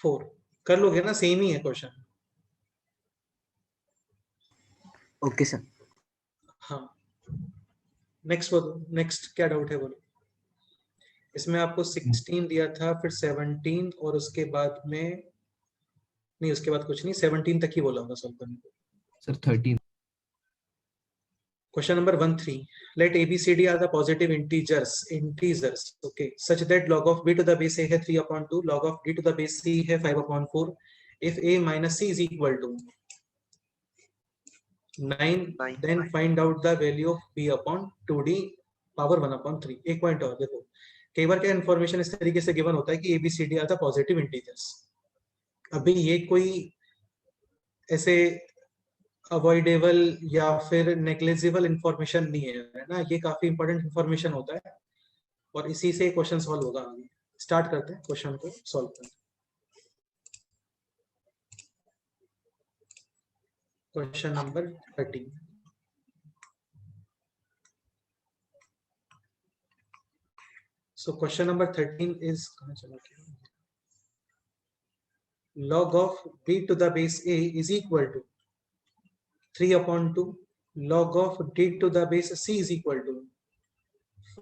4 कर लोगे ना, सेम ही है क्वेश्चन। Okay sir. हाँ, नेक्स्ट बोलो, नेक्स्ट क्या डाउट है बोलो। इसमें आपको 16 दिया था, फिर 17, और उसके बाद में नहीं, उसके बाद कुछ नहीं, 17 तक ही बोला होगा सॉल्व करने को। Sir, 13. Question number 13. Let a, b, c, d are the positive integers, okay, such that log of b to the base a है 3/2, log of d to the base c है 5/4. If a minus c is equal to 9, then find out the value of b upon 2d power 1/3. एक point और देखो, कई बार क्या information इस तरीके से गिवन होता है कि a, b, c, d are the positive integers. अभी ये कोई ऐसे अवॉइडेबल या फिर नेग्लिजिबल इंफॉर्मेशन नहीं है ना, ये काफी इंपॉर्टेंट इंफॉर्मेशन होता है, और इसी से क्वेश्चन सॉल्व होगा। आगे स्टार्ट करते हैं क्वेश्चन को सॉल्व करते हैं। Question number 13। So question number 13 is, कहां चला गया, log of b to the base a is equal to 3/2, log of d to the base c is equal to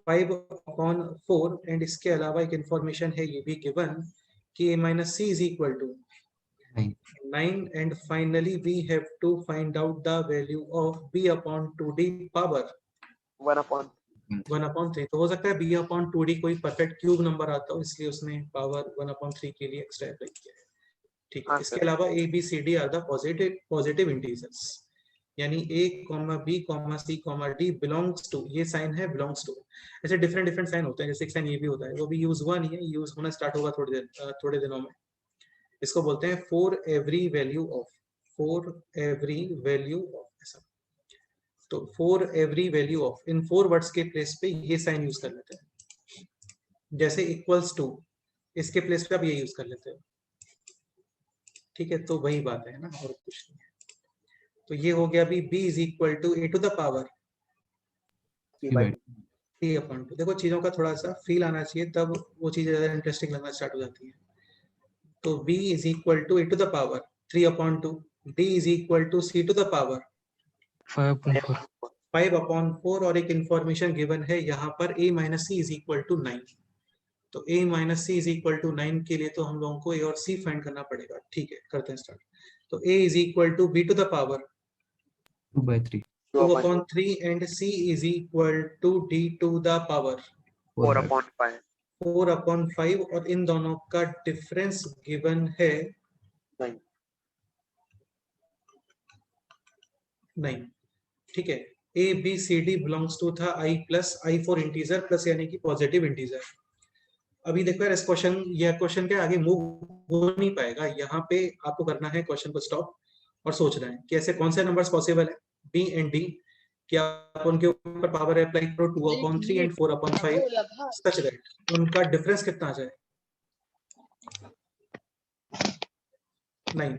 5/4, and इसके अलावा एक इंफॉर्मेशन है ये भी गिवन कि a minus c is equal to 9, and finally we have to find out the value of b upon 2d power 1/3। तो हो सकता है b upon 2d कोई परफेक्ट क्यूब नंबर आता हो, इसलिए उसने पावर 1/3 के लिए एक्स्ट्रा अप्लाई किया है। ठीक है, इसके अलावा a b c d are the positive integers, यानी a, b, c, d belongs to, ये साइन है बिलोंग्स टू। ऐसे डिफरेंट साइन होते हैं, जैसे एक साइन ये भी होता है, वो भी यूज हुआ नहीं है, यूज होना स्टार्ट होगा थोड़े दिनों में। इसको बोलते हैं फॉर एवरी वैल्यू ऑफ, ऐसा। तो for every value of, in 4 words के प्लेस पे ये साइन यूज कर लेते हैं, जैसे इक्वल्स टू, इसके प्लेस पे आप ये यूज कर लेते हो। ठीक है, तो वही बात है ना, और कुछ नहीं है। तो ये हो गया अभी b is equal to a to the power 3/2। देखो चीजों का थोड़ा सा फील आना चाहिए, तब वो चीजें ज्यादा इंटरेस्टिंग लगना स्टार्ट हो जाती है। तो b is equal to a to the power 3/2, d is equal to c to the power 5/4, और एक इंफॉर्मेशन गिवन है यहाँ पर a minus c is equal to 9। तो a minus c is equal to 9 के लिए तो हम लोगों को a और c फाइंड करना पड़ेगा। ठीक है, करते हैं स्टार्ट। तो a is equal to b to the power 2/3. 2/3, and c is equal to d to the power 4/5, और इन दोनों का डिफरेंस गिवन है 9। ठीक है, a b c d belongs to था i plus i4 integer plus, यानी कि पॉजिटिव इंटीजर। अभी देखो यार, इस क्वेश्चन, यह क्वेश्चन के आगे मूव हो नहीं पाएगा। यहाँ पे आपको करना है क्वेश्चन को स्टॉप और सोचना है कि ऐसे कौन से नंबर्स पॉसिबल है, बी एंड डी, क्या आप उनके ऊपर पावर अप्लाई करो 2/3 एंड 4/5 सच दैट उनका डिफरेंस कितना आ जाए। नहीं,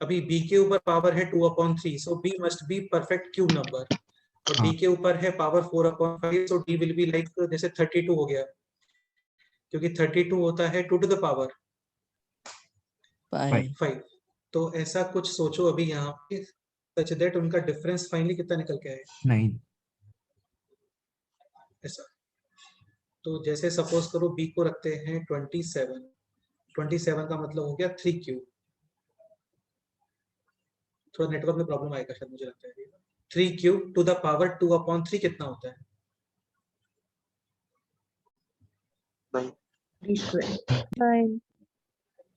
अभी b के ऊपर पावर है 2/3, सो b must be perfect cube number, और d हाँ। के ऊपर है power 4/5, so d will be like जैसे 32 हो गया, क्योंकि 32 होता है 2 टू द पावर 5. 5। तो ऐसा कुछ सोचो अभी यहाँ पे सच दैट उनका डिफरेंस फाइनली कितना निकल के आए 9. ऐसा। तो जैसे सपोज करो b को रखते हैं 27, 27 का मतलब हो गया 3 क्यूब। थोड़ा नेटवर्क में प्रॉब्लम आएगा शायद, मुझे लगता है। 3 क्यूब टू द पावर 2/3 कितना होता है? 9.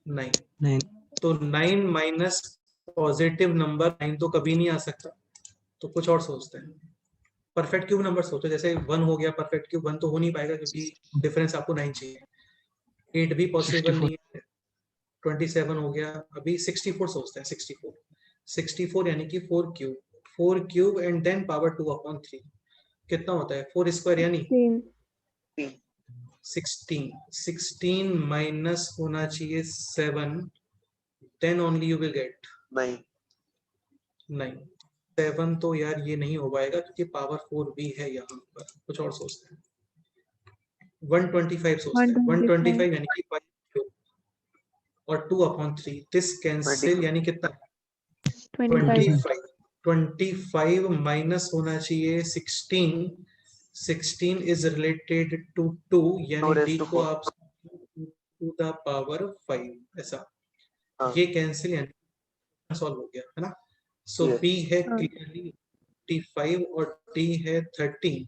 9। तो 9 माइनस पॉजिटिव नंबर 9 तो कभी नहीं आ सकता, तो कुछ और सोचते हैं। परफेक्ट क्यूब नंबर सोचो, जैसे 1 हो गया परफेक्ट क्यूब, 1 तो हो नहीं पाएगा क्योंकि डिफरेंस आपको 9 चाहिए। 8 भी पॉसिबल नहीं है। 27 हो गया। अभी 64 सोचते हैं। 64 यानी कि 4 cube, 4 cube and then power 2/3 कितना होता है? 4 स्क्वायर यानी 16 माइनस होना चाहिए 7, then only you will get 9। 7 तो यार ये नहीं हो पाएगा क्योंकि पावर 4 भी है यहाँ पर। कुछ और सोचते हैं। 125 सोचते हैं। 125 यानी कि 5 क्यूब और 2/3 दिस कैंसिल, यानी कितना? 25. 25 माइनस होना चाहिए 16, 16 इज रिलेटेड टू 2, यानी d को आप टू द पावर 5 ऐसा। ये कैंसिल यानी सॉल्व हो गया है ना। सो b है क्लियरली 25 और d है 32।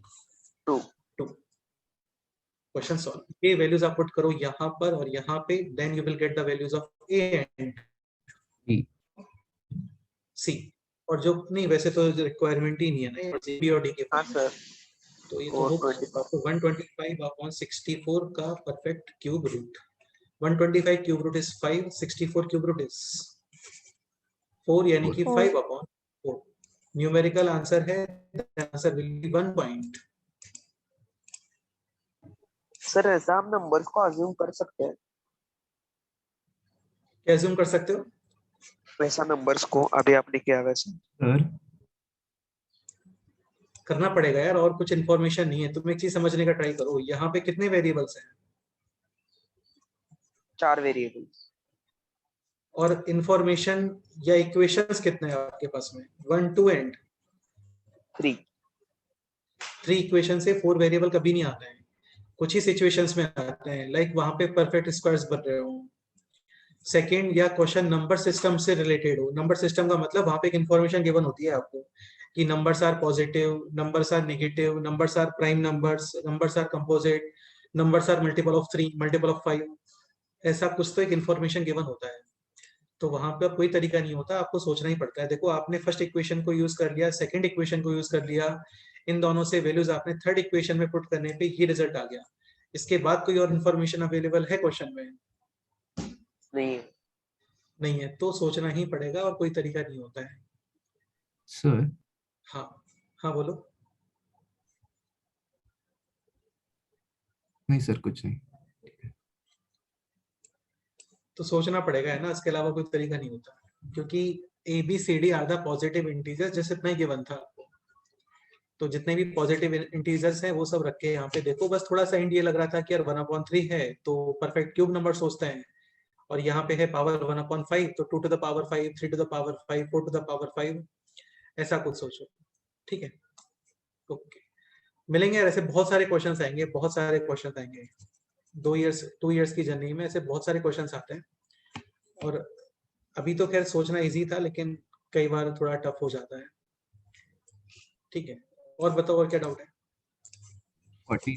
Question solve. ये वैल्यूज आप पुट करो यहाँ पर और यहाँ पे, then you will get the values of a and c। और जो नहीं, वैसे तो रिक्वायरमेंट ही नहीं है ना b और d के पास, तो ये तो होगा 125/64 का perfect cube root. 125 cube root is 5, 64 cube root is 4, यानी कि 5/4। न्यूमेरिकल आंसर है, answer will be 1 point. Sir ऐसा हम नंबर्स को अज्यूम कर सकते हैं? क्या अज्यूम कर सकते हो? वैसा नंबर्स को अभी आपने किया वैसे सर करना पड़ेगा यार, और कुछ इन्फॉर्मेशन नहीं है। तुम एक चीज समझने का ट्राई करो, यहाँ पे कितने वेरिएबल्स हैं? 4 वेरिएबल्स। और इन्फॉर्मेशन या इक्वेशंस कितने हैं आपके पास में? 1 2 एंड 3 इक्वेशन से 4 वेरिएबल कभी नहीं आते हैं। कुछ ही सिचुएशंस में आते हैं, लाइक वहां पे परफेक्ट स्क्वायर्स बन रहे हो। सेकंड, या क्वेश्चन नंबर सिस्टम से रिलेटेड हो। नंबर सिस्टम का मतलब वहां पे एक इन्फॉर्मेशन गिवन होती है आपको कि numbers are positive, numbers are negative, numbers are prime numbers, numbers are composite, numbers are multiple of 3, multiple of 5। ऐसा कुछ तो एक इन्फॉर्मेशन गिवन होता है। तो वहां पर कोई तरीका नहीं होता, आपको सोचना ही पड़ता है। देखो, आपने फर्स्ट इक्वेशन को यूज कर लिया, सेकंड इक्वेशन को यूज कर लिया, इन दोनों से वैल्यूज आपने थर्ड इक्वेशन में पुट करने पे ये रिजल्ट आ गया। इसके बाद कोई और इन्फॉर्मेशन अवेलेबल है क्वेश्चन में? नहीं है, तो सोचना ही पड़ेगा और कोई तरीका नहीं होता है। सर हाँ हाँ बोलो। नहीं सर, कुछ नहीं। तो सोचना पड़ेगा है ना, इसके अलावा कोई तरीका नहीं होता, क्योंकि A B C D are the positive integer, जैसे इतना ही गिवन था आपको। तो जितने भी पॉजिटिव इंटीजर्स हैं वो सब रख के यहाँ पे देखो। बस थोड़ा सा हिंट ये लग रहा था कि यार 1/3 है तो परफेक्ट क्यूब नंबर सोचते हैं, और यहाँ पे है पावर 1/5, तो 2 to the power 5, 3 to the power 5, 4 to the power 5, ऐसा कुछ सोचो। ठीक है, ओके। मिलेंगे यार, ऐसे बहुत सारे क्वेश्चंस आएंगे, बहुत सारे क्वेश्चंस आएंगे। 2 इयर्स की जर्नी में ऐसे बहुत सारे क्वेश्चंस आते हैं। और अभी तो खैर सोचना इजी था, लेकिन कई बार थोड़ा टफ हो जाता है। ठीक है, और बताओ, और क्या डाउट है? 40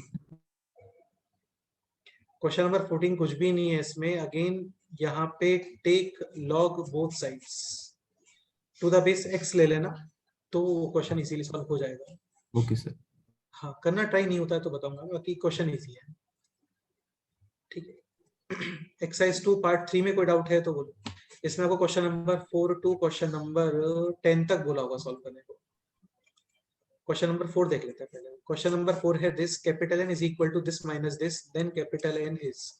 क्वेश्चन नंबर 14 कुछ भी नहीं है इसमें। अगेन यहाँ पे take log both sides to the base x ले लेना, तो क्वेश्चन इजीली सॉल्व हो जाएगा। Okay sir. हाँ, करना ट्राई नहीं होता है तो बताऊंगा, बाकी क्वेश्चन इजी है। ठीक है। एक्सरसाइज 2 पार्ट 3 में कोई डाउट है तो बोलो। इसमें आपको question number 4 to question number 10 तक बोला होगा सॉल्व करने को। क्वेश्चन नंबर 4 देख लेते हैं पहले। क्वेश्चन नंबर 4 है this capital N is equal to this minus this then capital N is,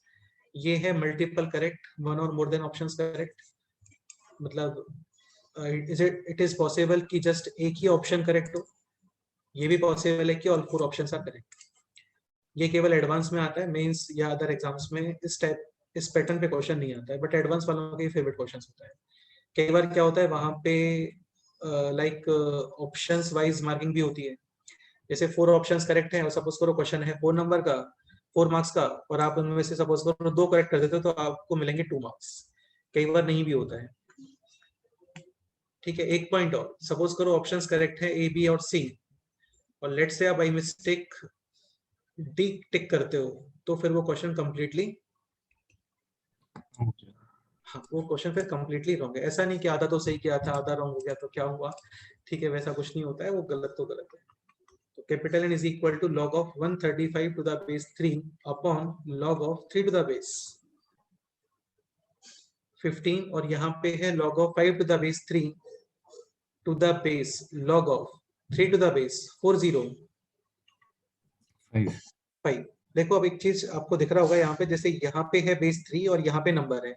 ये है multiple correct, one or more than options correct, मतलब इट इज पॉसिबल कि जस्ट एक ही ऑप्शन करेक्ट हो, ये भी पॉसिबल है कि ऑल 4 ऑप्शंस आर करेक्ट। ये केवल एडवांस में आता है, मेंस या अदर एग्जाम्स में इस पैटर्न पे क्वेश्चन नहीं आता है, बट एडवांस वालों के फेवरेट क्वेश्चन होता है। कई बार क्या होता है वहां पे लाइक ऑप्शंस वाइज मार्किंग भी होती है, जैसे 4 ऑप्शंस करेक्ट हैं और सपोज करो क्वेश्चन है 4 नंबर का 4 मार्क्स का, और आप उनमें से सपोज करो 2 करेक्ट कर देते हो तो आपको मिलेंगे 2 मार्क्स। कई बार नहीं भी होता है। ठीक है, एक पॉइंट और, सपोज करो ऑप्शंस करेक्ट है ए बी और सी, और लेट से आप बाय मिस्टेक डी टिक करते हो तो फिर वो क्वेश्चन कंप्लीटली, हाँ वो क्वेश्चन फिर कंप्लीटली रॉन्ग है। ऐसा नहीं कि आधा तो सही किया था आधा रॉन्ग हो गया तो क्या हुआ, ठीक है, वैसा कुछ नहीं होता है, वो गलत तो गलत है। तो capital N is equal to log of 135 to the base 3 upon log of 3 to the base 15, और यहाँ पे है log of 5 to the base 3 to the base log of 3 to the base 405। देखो अब एक चीज आपको दिख रहा होगा यहाँ पे, जैसे यहाँ पे है बेस 3 और यहाँ पे नंबर है,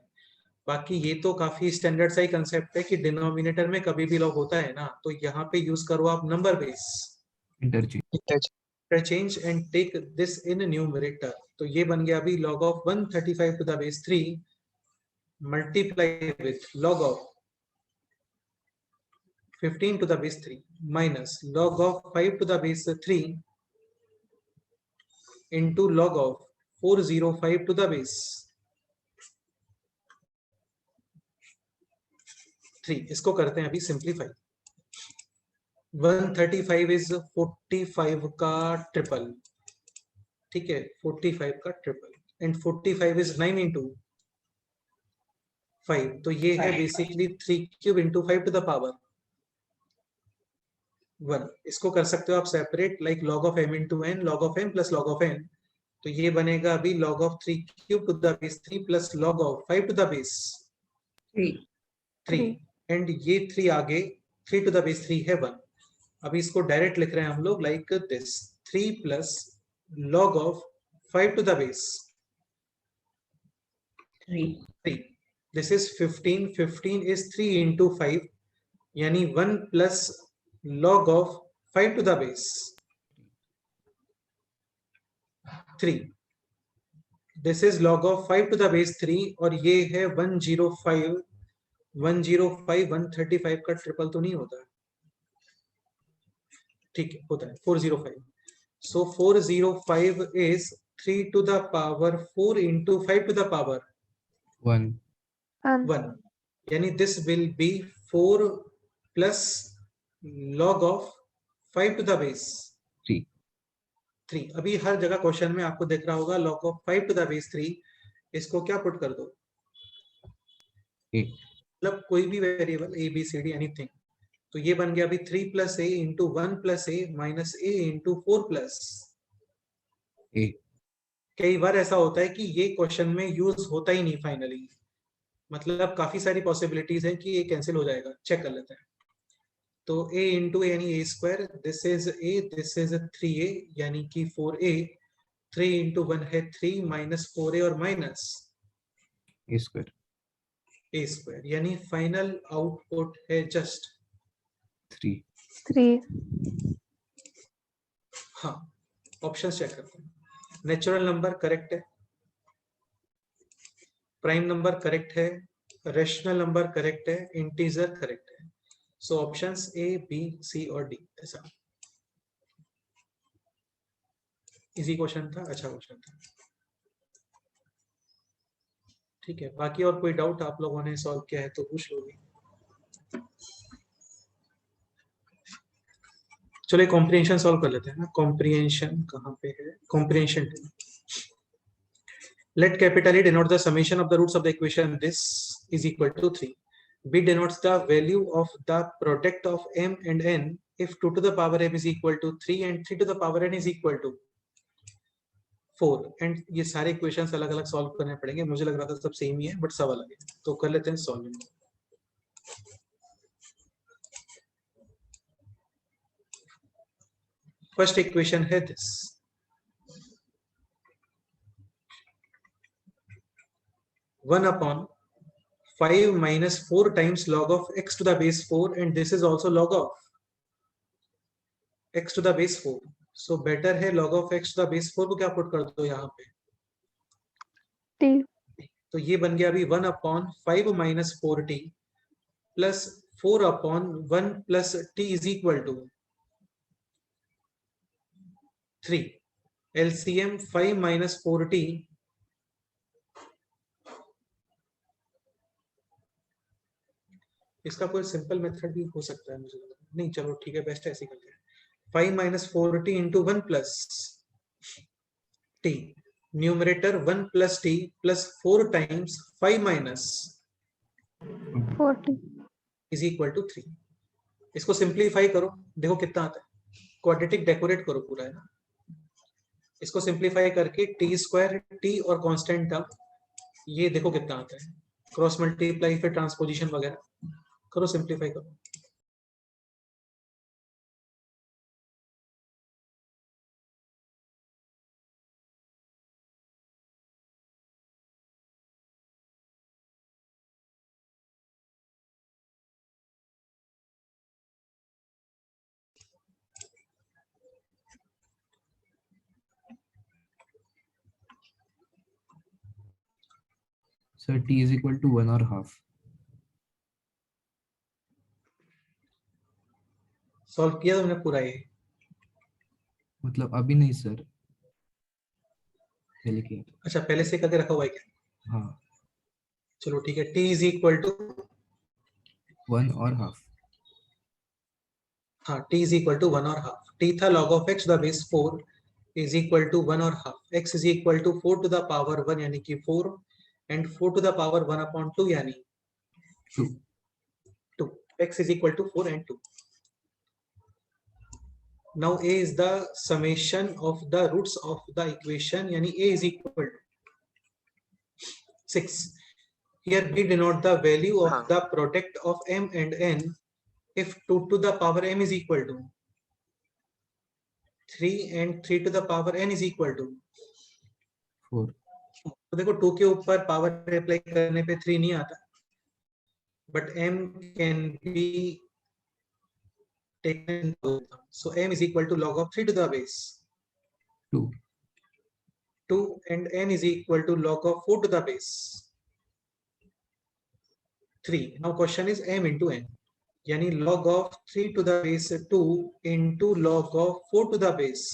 बाकी ये तो काफी स्टैंडर्ड सा ही कंसेप्ट है कि डिनोमिनेटर में कभी भी लॉग होता है ना, तो यहाँ पे यूज करो आप number base interchange and take this in numerator. तो ये बन गया अभी log of 135 to the base 3 multiply with log of 15 to the base 3 minus log of 5 to the base 3 into log of 405 to the base 3। इसको करते हैं अभी simplify. 135 is 45 का ट्रिपल, ठीक है, 45 का ट्रिपल, एंड 45 इज 9 इंटू 5, तो ये है basically 3 cube into 5 to the power 1। इसको कर सकते हो आप separate, like log of m into n, log of m plus log of n, तो ये बनेगा अभी log of 3 cube to the base 3 plus log of 5 to the base 3, and ये 3 आगे 3 टू द बेस 3 है 1। अभी इसको डायरेक्ट लिख रहे हैं हम लोग like this 3 plus log of 5 to the base 3, this is 15, 15 is 3 into 5, यानी 1 plus log of 5 to the base 3, this is log of 5 to the base 3, और ये है 105, 135 का ट्रिपल तो नहीं होता, ठीक है, होता है 405। So 405 is 3 to the power 4 into 5 to the power 1, यानी this will be 4 plus log of 5 to the base 3। अभी हर जगह क्वेश्चन में आपको दिख रहा होगा log of 5 to the base 3, इसको क्या पुट कर दो, मतलब कोई भी variable a b c d anything, तो ये बन गया अभी 3 plus a into 1 plus a minus a into 4 plus a। कई बार ऐसा होता है कि ये क्वेश्चन में यूज होता ही नहीं फाइनली, मतलब काफी सारी पॉसिबिलिटीज है कि ये कैंसिल हो जाएगा, चेक कर लेते हैं। तो a इंटू यानी a square, this is a, this is 3a यानी कि 4a, 3 इंटू 1 है 3 माइनस 4a और माइनस a स्क्वायर, यानी फाइनल आउटपुट है जस्ट 3. हाँ, ऑप्शन चेक करते हैं। नेचुरल नंबर करेक्ट है, प्राइम नंबर करेक्ट है, रेशनल नंबर करेक्ट है, इंटीजर करेक्ट है। सो ऑप्शंस ए बी सी और डी, ऐसा इजी क्वेश्चन था, अच्छा क्वेश्चन था, ठीक है। बाकी और कोई डाउट आप लोगों ने सॉल्व किया है तो पूछ लो भी। चलो कॉम्प्रिहेंशन सॉल्व कर लेते हैं ना। कॉम्प्रिहेंशन कहाँ पे है, comprehension. Let capital A denote the summation of the roots of the equation this is equal to 3. B denotes the value of the product of m and n if 2 to the power m is equal to 3 and 3 to the power n is equal to 4 and ये सारे equations अलग अलग solve करने पड़ेंगे। मुझे लग रहा था सब सेम ही है बट सब अलग है, तो कर लेते हैं सॉल्विंग। फर्स्ट इक्वेशन है this, one upon 5 minus 4 times log of x to the base 4 and this is also log of x to the base 4. So better है log of x to the base 4 को क्या put कर दो यहाँ पे t तो ये बन गया अभी 1 upon 5 minus 4t plus 4 upon 1 plus t is equal to 3. LCM 5 minus 4t इसका कोई सिंपल मेथड भी हो सकता है मुझे लग रहा है। नहीं चलो ठीक है, बेस्ट ऐसे करते हैं 5 minus 4t into 1 plus t, numerator 1 plus t plus 4 times 5 minus 40 is equal to 3. इसको सिंप्लीफाई करो, देखो कितना आता है, क्वाड्रेटिक डेकोरेट करो पूरा, है ना। इसको सिंप्लीफाई करके टी स्क्वायर, टी और कांस्टेंट टर्म, ये देखो कितना आता है, क्रॉस मल्टीप्लाई फिर ट्रांसपोजिशन वगैरह करो, सिंप्लीफाई करो। Sir, t is equal to 1/2. Solve किया तुमने पूरा ये? मतलब अभी नहीं सर, पहले किया था। अच्छा पहले से करके रखा हुआ है क्या? हाँ, चलो ठीक है, t इज इक्वल टू 1/2. हाँ t is equal to 1/2, t था log of x to the base 4 is equal to 1/2, x is equal to 4 to the power 1 यानी कि 4 and 4 to the power 1/2 यानी 2. 2. x is equal to 4 and 2. Now a is the summation of the roots of the equation यानी a is equal to 6. Here we denote the value of the product of m and n if 2 to the power m is equal to 3 and 3 to the power n is equal to 4. तो देखो 2 के ऊपर power apply करने पे 3 नहीं आता, but m can be taken. So m is equal to log of 3 to the base 2. 2 and n is equal to log of 4 to the base 3. Now question is m into n यानी log of 3 to the base 2 into log of 4 to the base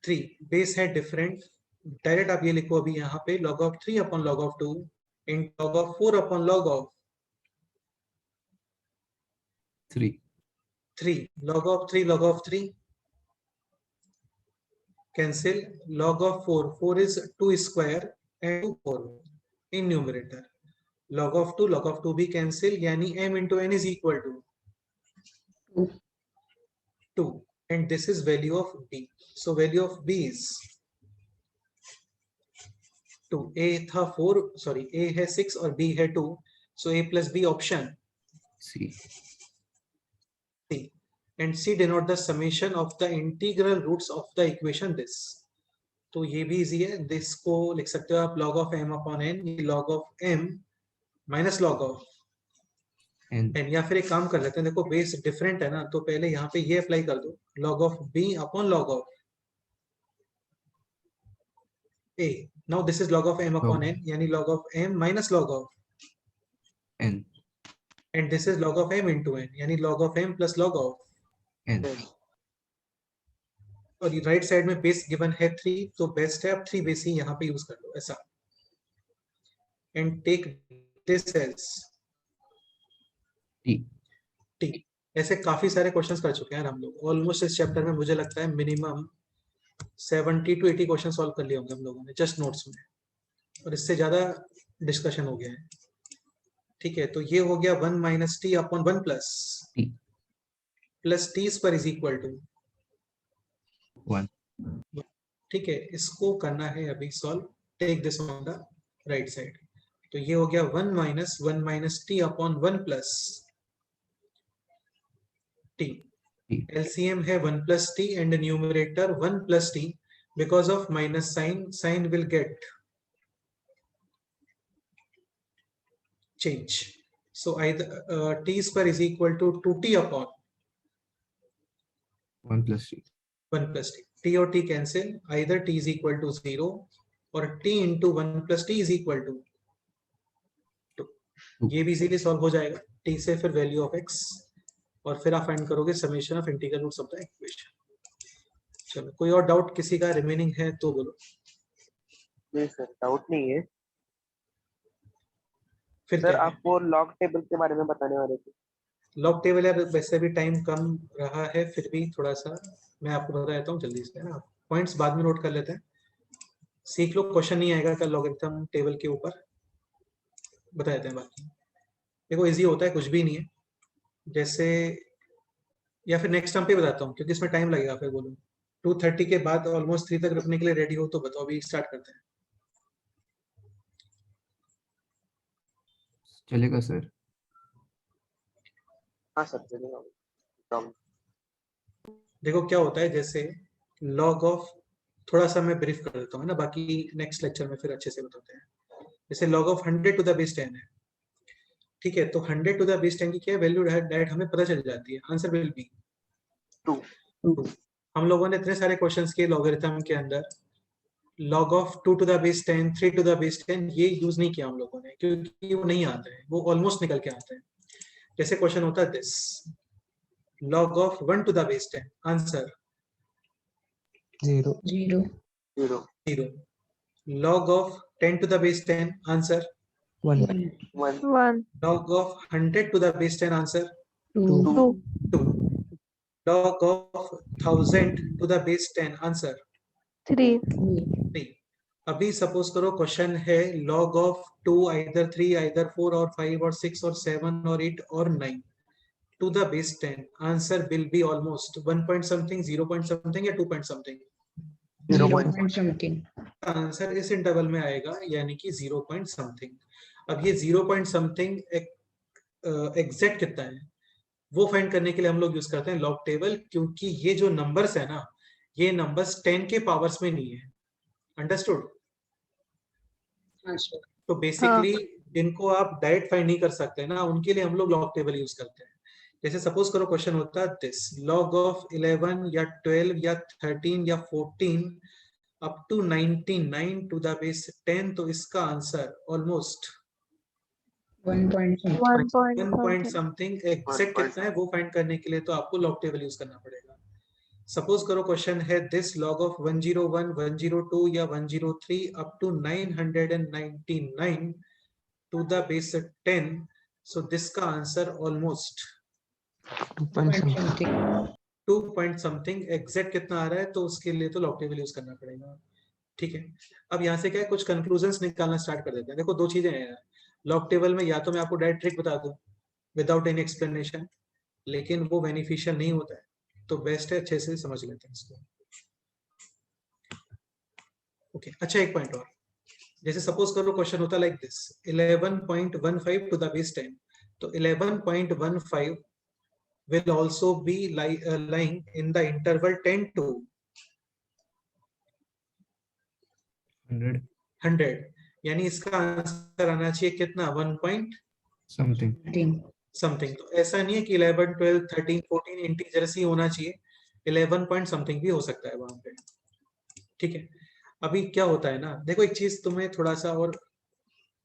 3. Base है different, direct आप ये लिखो अभी यहाँ पे log of 3 upon log of 2 into log of 4 upon log of 3. 3. log of 3 log of 3 cancel, log of 4, 4 is 2 square and 2 4 in numerator, log of 2 भी cancel यानी m into n is equal to 2 and this is value of b. So value of b is 2. a था 4, sorry a है 6 और b है 2, so a plus b option C. C. And C denote the summation of the integral roots of the equation this. तो ये भी easy है, this को लिख सकते हो आप log of m upon n, log of m minus log of n. n, या फिर एक काम कर लेते हैं, देखो बेस डिफरेंट है ना, तो पहले यहाँ पे ये अप्लाई कर दो, log of b upon log of a. Now this is log of m upon n यानी log of m minus log of n. and this is log of m into n यानी log of m plus log of n. और right side में base given है 3, तो best है आप 3 base ही यहाँ पे यूज कर लो ऐसा, and take this as t. t. ऐसे काफी सारे क्वेश्चंस कर चुके हैं हम लोग ऑलमोस्ट इस चैप्टर में, मुझे लगता है मिनिमम 70 to 80 क्वेश्चन सॉल्व कर लिए होंगे हम लोगों ने जस्ट नोट्स में, और इससे ज्यादा डिस्कशन हो गया है। ठीक है, तो ये हो गया 1 minus t upon 1 t. plus t square is equal to 1. ठीक है, इसको करना है अभी solve. Take this on the right side. तो ये हो गया 1 minus t upon 1 plus t. LCM है 1 plus t and the numerator 1 plus t. Because of minus sign will get change. So either t square is equal to 2t upon 1 plus t. 1 plus t. T और t cancel. Either t is equal to 0 और t into 1 plus t is equal to 2. ये भी easily सॉल्व हो जाएगा। t से फिर value of x और फिर आप फाइंड करोगे summation of integral roots of the equation. चलो, कोई और डाउट किसी का रिमेनिंग है तो बोलो। नहीं सर, डाउट नहीं है फिर सर। क्या है? आपको लॉग टेबल के बारे में बताने वाले थे। लॉग टेबल है, वैसे भी टाइम कम रहा है, फिर भी थोड़ा सा मैं आपको बता देता हूँ जल्दी से, है ना। पॉइंट्स बाद में नोट कर लेते हैं, सीख लो। क्वेश्चन नहीं आएगा कल लॉगरिथम टेबल के ऊपर, बता देते हैं बाकी। देखो इजी होता है, कुछ भी नहीं है। जैसे या फिर नेक्स्ट टाइम पे बताता हूँ क्योंकि इसमें टाइम लगेगा। फिर बोलो 2:30 के बाद ऑलमोस्ट 3 तक रखने के लिए रेडी हो तो बताओ, अभी स्टार्ट करते हैं। चलेगा सर। हाँ सर, चलेगा। प्रॉब्लम। देखो क्या होता है, जैसे लॉग ऑफ, थोड़ा सा मैं ब्रीफ कर देता हूँ ना, बाकी नेक्स्ट लेक्चर में फिर अच्छे से बताते हैं। जैसे log of 100 to the base 10 है, ठीक है। तो 100 to the base 10 की क्या वैल्यू डायरेक्ट हमें पता चल जाती है। Answer will B 2। हम लोगों ने इतने सारे क्वेश्चंस किए लॉगरिथम के अंदर, log of 2 to the base 10, 3 to the base 10 ये यूज नहीं किया हम लोगों ने, क्योंकि वो नहीं आते हैं, वो ऑलमोस्ट निकल के आते हैं। जैसे क्वेश्चन होता है this, log of 1 to the base 10, answer 0. 0। log of 10 to the base 10, answer 1. 1, log of 100 to the base 10, answer 2, 2। log of 1000 to the base 10, answer 3, 3। अभी सपोज करो क्वेश्चन है log of 2 either 3 either 4 or 5 or 6 or 7 or 8 or 9 to the base 10, answer will be almost 1 point something, 0 point something या 2 point something। 0 point something। Answer इस interval में आएगा, यानी कि 0 point something। अब ये 0 point something एग्जैक्ट कितना है वो फाइंड करने के लिए हम लोग यूज करते हैं लॉग टेबल, क्योंकि ये जो नंबर्स है ना, ये नंबर्स 10 के पावर्स में नहीं है। अंडरस्टूड? तो बेसिकली जिनको आप डायरेक्ट फाइंड नहीं कर सकते ना, उनके लिए हम लोग लॉग टेबल यूज करते हैं। जैसे सपोज करो क्वेश्चन होता है दिस, log of 11 या 12 या 13 या 14 up to 99 to the base 10, तो इसका answer almost 1 point 1 1 point point something exact कितना है वो फाइंड करने के लिए तो आपको लॉग टेबल यूज करना पड़ेगा। सपोज करो क्वेश्चन है दिस, log of 101, 102 या 103 up to 999 to the base 10, so this का answer almost 2 point something. 2 point something exact कितना आ रहा है, तो उसके लिए तो लॉग टेबल यूज करना पड़ेगा। ठीक है, अब यहाँ से क्या है, कुछ कंक्लूजन्स निकालना स्टार्ट कर देते हैं। देखो दो चीजें हैं लॉग टेबल में, या तो मैं आपको डायरेक्ट ट्रिक बता दूं विदाउट एनी एक्सप्लेनेशन, लेकिन वो बेनिफिशियल नहीं होता है, तो बेस्ट है अच्छे से समझ लेते हैं इसको। ओके, अच्छा एक पॉइंट और, जैसे सपोज करो क्वेश्चन होता like this, 11.15 to the base 10, तो 11.15 will also be lying in the interval 10 to 100, यानी इसका आंसर आना चाहिए कितना, 1 point something। तो ऐसा नहीं है कि 11, 12, 13, 14 इंटीजर्स ही होना चाहिए, 11 point something भी हो सकता है वहां पे। ठीक है, अभी क्या होता है ना, देखो एक चीज तुम्हें थोड़ा सा और,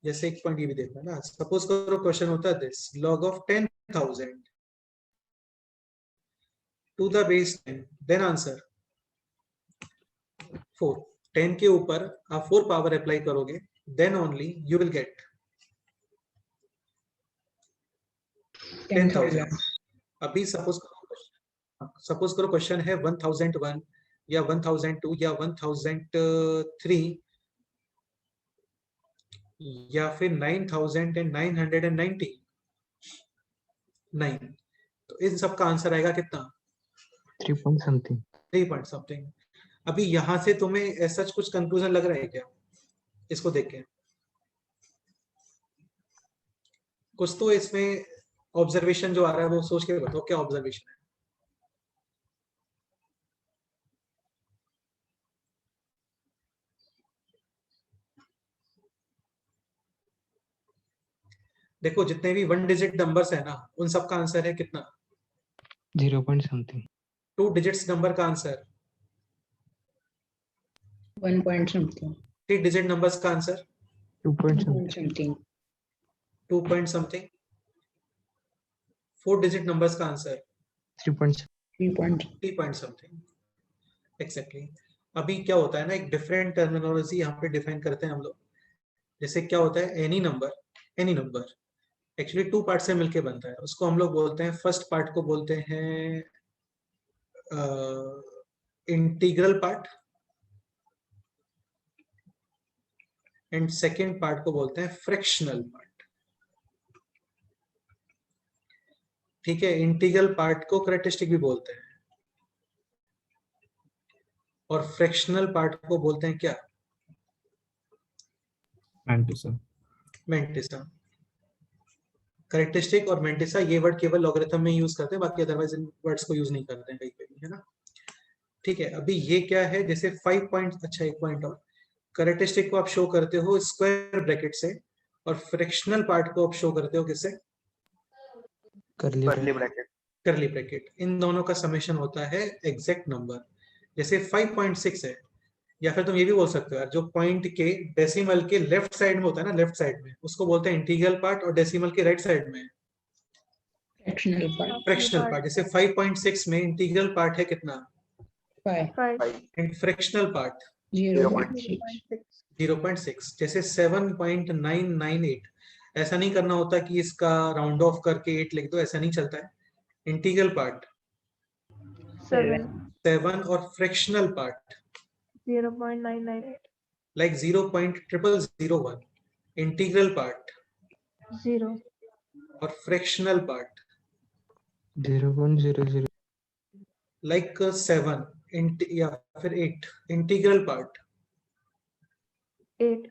जैसे एक पॉइंट ये भी देखना ना, सपोज करो क्वेश्चन होता है this, log of 10,000 to the base 10, then answer 4। 10 के ऊपर आप 4 पावर अप्लाई करोगे, then only you will get 10,000। अभी सपोज करो क्वेश्चन है 1001 या 1002 या 1003 या फिर 9,999, तो इन सब का आंसर आएगा कितना, 3 point something. 3 point something। अभी यहाँ से तुम्हें ऐसा कुछ कंक्लूजन लग रहा है क्या इसको देख के? कुछ तो इसमें ऑब्जर्वेशन जो आ रहा है वो सोच के बताओ, क्या ऑब्जर्वेशन है? देखो जितने भी 1 डिजिट नंबर्स है ना, उन सब का आंसर है कितना? 0 point something. 2 डिजिट्स नंबर का answer? 1 point something. 3 digit numbers का answer? 2 point 2 something. point something. 2 point something. 4 digit numbers का answer? 3 point 3 point. 3 point something. Exactly. अभी क्या होता है ना, एक डिफरेंट टर्मिनोलॉजी यहाँ पे डिफाइन करते हैं हम लोग। जैसे क्या होता है, एनी नंबर एक्चुअली 2 पार्ट से मिलके बनता है। उसको हम लोग बोलते हैं, फर्स्ट पार्ट को बोलते हैं integral part, and second part को बोलते हैं फ्रैक्शनल पार्ट। ठीक है, इंटीग्रल पार्ट को कैरेक्टरिस्टिक भी बोलते हैं, और फ्रैक्शनल पार्ट को बोलते हैं क्या? Mantissa. मेंटिसा। कैरेक्टरिस्टिक और मेंटिसा ये वर्ड केवल लॉगरिथम में यूज करते हैं, बाकी अदरवाइज इन वर्ड्स को यूज नहीं करते हैं कहीं पे भी, है ना? ठीक है, अभी ये क्या है, जैसे 5 पॉइंट, अच्छा एक पॉइंट और, कैरेक्टरिस्टिक को आप शो करते हो स्क्वायर ब्रैकेट से, और फ्रैक्शनल पार्ट को आप शो करते हो किससे? curly curly bracket. Bracket. Curly bracket. इन दोनों का समेशन होता है एग्जैक्ट नंबर। जैसे 5.6 है, या फिर तुम ये भी बोल सकते हो यार, जो पॉइंट के डेसिमल के लेफ्ट साइड में होता है ना, लेफ्ट साइड में, उसको बोलते हैं इंटीग्रल पार्ट, और डेसिमल के राइट साइड में Fractional part. Fractional part. जैसे 5.6 में इंटीग्रल पार्ट है कितना? 5. 5. And fractional part 0.6. 0.6। जैसे 7.998, ऐसा नहीं करना होता कि इसका राउंड ऑफ करके 8 लिख दो, ऐसा नहीं चलता है। Integral part 7. 7, और fractional part 0.998. Like 0.0001। Integral part 0. और फ्रैक्शनल पार्ट 0.00. लाइक 7 या फिर 8। Integral part 8.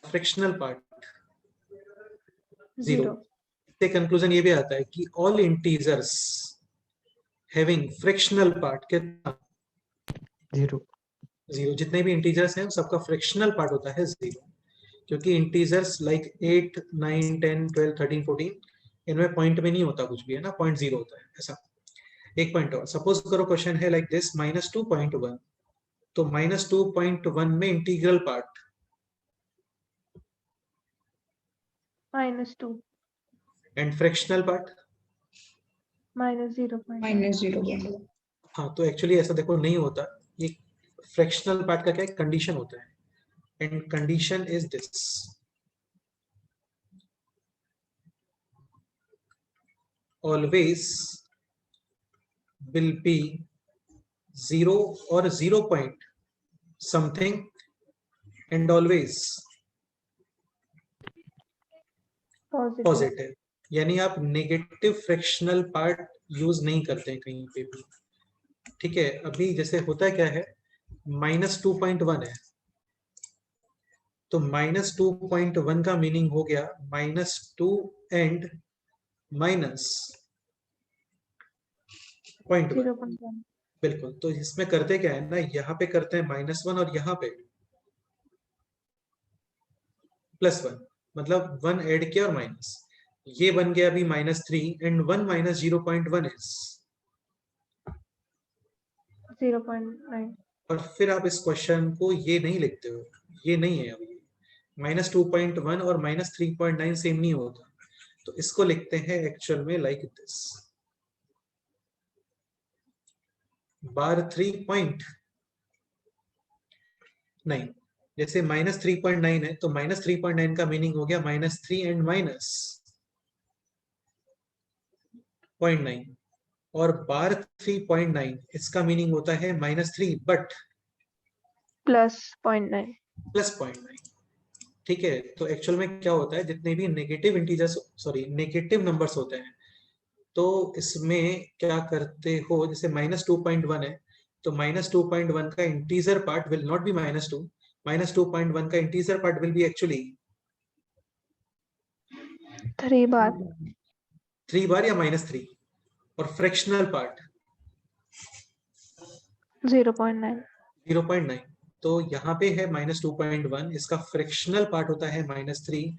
Fractional part 0. 0। से कंक्लूजन ये भी आता है कि all integers having fractional part कितना? 0. 0। जितने भी इंटीजर्स हैं सबका फ्रैक्शनल पार्ट होता है 0, क्योंकि इंटीजर्स लाइक 8, 9, 10, 12, 13, 14 इनमें पॉइंट में नहीं होता कुछ भी, है ना, 0.0 होता है ऐसा। एक पॉइंट और, सपोज करो क्वेश्चन है लाइक दिस -2.1, तो -2.1 में integral part -2. And fractional part -0.9. -0. हाँ, तो एक्चुअली ऐसा देखो नहीं होता। ये फ्रैक्शनल पार्ट का क्या है, कंडीशन होता है, and condition is this, always will be 0 or 0 point something, and always Positive. Positive. यानी आप नेगेटिव फ्रैक्शनल पार्ट यूज नहीं करते हैं कहीं पे भी। ठीक है, अभी जैसे होता है क्या है, -2.1 है, तो -2.1 का मीनिंग हो गया -2 एंड -0.1। 0.1. बिल्कुल, तो इसमें करते क्या है ना, यहाँ पे करते हैं -1 और यहाँ पे +1, मतलब 1 ऐड किया और माइनस, ये बन गया अभी -3, एंड 1 - 0.1 इज 0.9. और फिर आप इस क्वेश्चन को ये नहीं लिखते हो, ये नहीं है अभी, -2.1 और -3.9 सेम नहीं होता, तो इसको लिखते हैं एक्चुअल में लाइक दिस, (3.9). जैसे -3.9 है, तो -3.9 का मीनिंग हो गया -3 एंड -0.9, और (3.9) इसका मीनिंग होता है -3 बट +0.9. +0.9। ठीक है, तो एक्चुअल में क्या होता है, जितने भी negative integers, sorry negative numbers होते हैं, तो इसमें क्या करते हो, जैसे -2.1 है, तो -2.1 का integer part will not be -2, -2.1 का integer part will be actually 3 बार 3 बार या -3, और फ्रैक्शनल पार्ट 0.9 0.9। तो यहाँ पे है -2.1, इसका फ्रैक्शनल पार्ट होता है -3,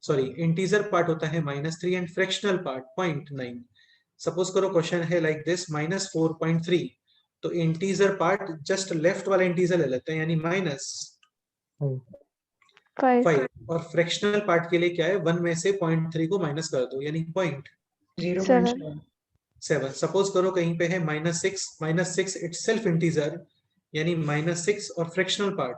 सॉरी इंटीजर पार्ट होता है -3 एंड फ्रैक्शनल पार्ट 0.9। सपोज करो क्वेश्चन है लाइक दिस -4.3, तो इंटीजर पार्ट जस्ट लेफ्ट वाला इंटीजर ले लेते हैं, यानी5 -5, और फ्रैक्शनल पार्ट के लिए क्या है, 1 में से 0.3 को माइनस कर दो, यानी 0.7 0.7। सपोज करो कहीं पे है -6 इटसेल्फ इंटीजर, यानी -6 और फ्रैक्शनल पार्ट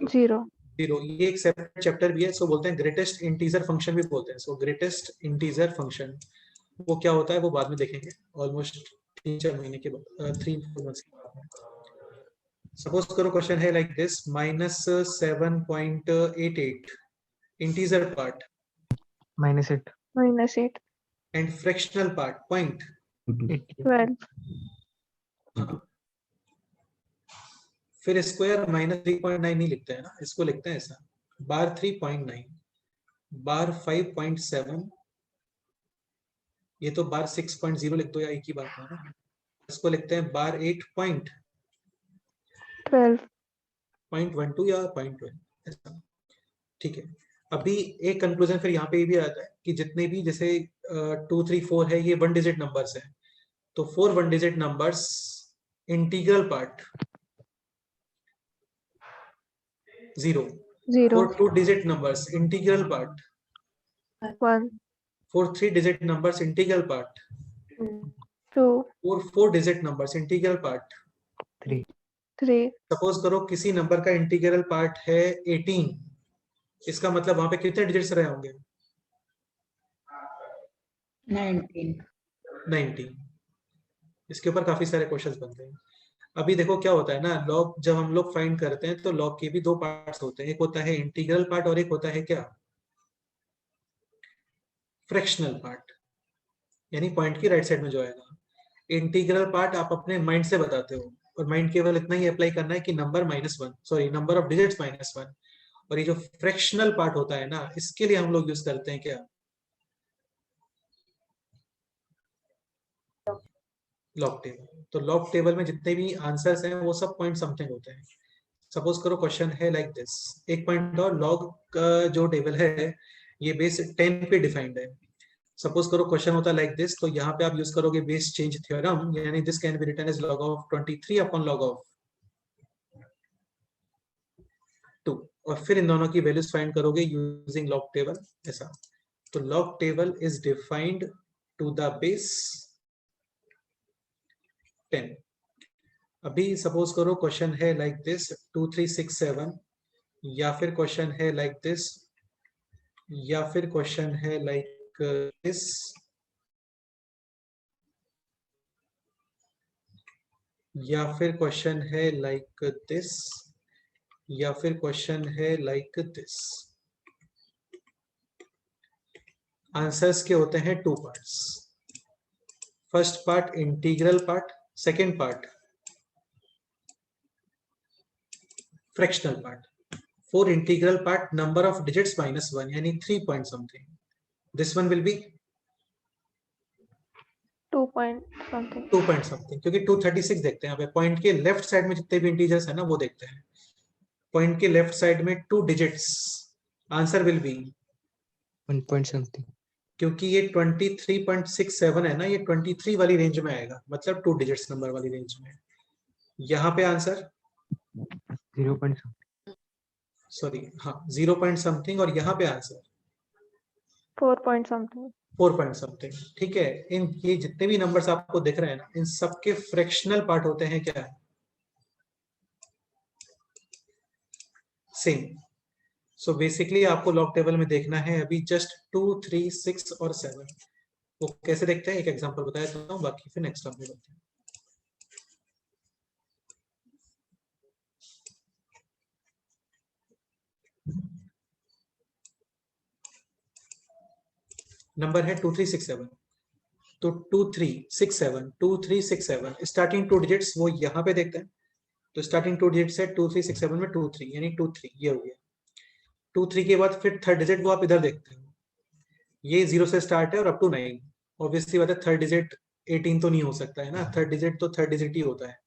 0 0। ये एक सेपरेट चैप्टर भी है, सो बोलते हैं ग्रेटेस्ट इंटीजर फंक्शन भी बोलते हैं। सो ग्रेटेस्ट इंटीजर फंक्शन वो क्या होता है वो बाद में देखेंगे, ऑलमोस्ट 3-4 महीने के बाद, 3-4 मंथ्स के बाद। सपोज करो क्वेश्चन है like this -7.88 integer part -8 -8 and fractional part 12 फिर स्क्वायर -3.9 नहीं लिखते हैं ना, इसको लिखते हैं ऐसा, बार 3.9, बार 5.7, ये तो बार 6.0 लिख दो या एक ही बात है ना। इसको लिखते हैं बार 8.12 या 0.12 ऐसा, ठीक है। अभी एक कंक्लूजन फिर यहाँ पे ये भी आता है कि जितने भी जैसे 2, 3, 4 है, ये 1 डिजिट नंबर्स है, तो 4 1 digit numbers integral part 0, 4 2 digit numbers integral part 1 4 3 digit numbers integral part 2 4 4 digit numbers integral part 3 3 suppose करो किसी नंबर का इंटीग्रल पार्ट है 18, इसका मतलब वहां पे कितने डिजिट्स रहे होंगे? 19। इसके ऊपर काफी सारे क्वेश्चंस बनते हैं। अभी देखो क्या होता है ना, लॉग जब हम लोग फाइंड करते हैं तो लॉग के भी 2 पार्ट्स होते हैं, एक होता है इंटीग्रल पार्ट और एक होता है क्या, फ्रैक्शनल पार्ट, यानी पॉइंट की राइट साइड में जो आएगा। इंटीग्रल पार्ट आप अपने माइंड से बताते हो, और माइंड केवल इतना ही अप्लाई करना है कि number -1, sorry number of digits -1। और ये जो फ्रैक्शनल पार्ट होता है ना, इसके लिए हम लोग यूज करते हैं क्या, लॉग टेबल। तो लॉग टेबल में जितने भी आंसर्स हैं वो सब पॉइंट समथिंग होते हैं। सपोज करो क्वेश्चन है लाइक दिस, एक पॉइंट और, लॉग का जो टेबल है ये बेस 10 पे डिफाइंड है। सपोज करो क्वेश्चन होता है लाइक दिस, तो यहाँ पे आप यूज करोगे बेस चेंज थ्योरम, यानी this can be written as log of 23 upon log of 2, और फिर इन दोनों की वैल्यूज फाइंड करोगे यूजिंग लॉग टेबल ऐसा। तो log table is defined to the base 10। अभी सपोज करो क्वेश्चन है लाइक दिस 2 3 6 7, या फिर क्वेश्चन है लाइक दिस, या फिर क्वेश्चन है लाइक दिस, या फिर क्वेश्चन है लाइक दिस, या फिर क्वेश्चन है लाइक दिस। आंसर्स के होते हैं 2 parts, first part integral part, second part fractional part. For integral part number of digits -1, यानी 3 point something, this one will be 2 point something 2 point something, क्योंकि 236 देखते हैं यहाँ पे। पॉइंट के लेफ्ट साइड में जितने भी इंटीजर्स है ना वो देखते हैं, पॉइंट के लेफ्ट साइड में 2 digits, answer will be 1 point something क्योंकि ये 23.67 है ना, ये 23 वाली रेंज में आएगा, मतलब 2 डिजिट्स नंबर वाली रेंज में। यहाँ पे आंसर 0 point something सॉरी हाँ 0 पॉइंट समथिंग, और यहाँ पे answer 4 point something 4 point something, ठीक है। इन ये जितने भी नंबर्स आपको दिख रहे हैं ना, इन सबके फ्रैक्शनल पार्ट होते हैं क्या, सेम। सो बेसिकली आपको लॉग टेबल में देखना है अभी जस्ट 2 3 6 और 7। वो कैसे देखते हैं एक एग्जांपल बताया देता हूँ, बाकी फिर नेक्स्ट टाइम करते हैं। नंबर है 2 3 6 7, तो 2367 स्टार्टिंग 2 डिजिट्स वो यहाँ पे देखते हैं। तो स्टार्टिंग 2 डिजिट्स है 2367 में 23 यानी 23 ये हो गया। 23 के बाद फिर थर्ड डिजिट वो आप इधर देखते हो, ये 0 से स्टार्ट है और अप टू 9। ऑब्वियसली बात है थर्ड डिजिट 18 तो नहीं हो सकता है ना, थर्ड डिजिट तो थर्ड डिजिट ही होता है,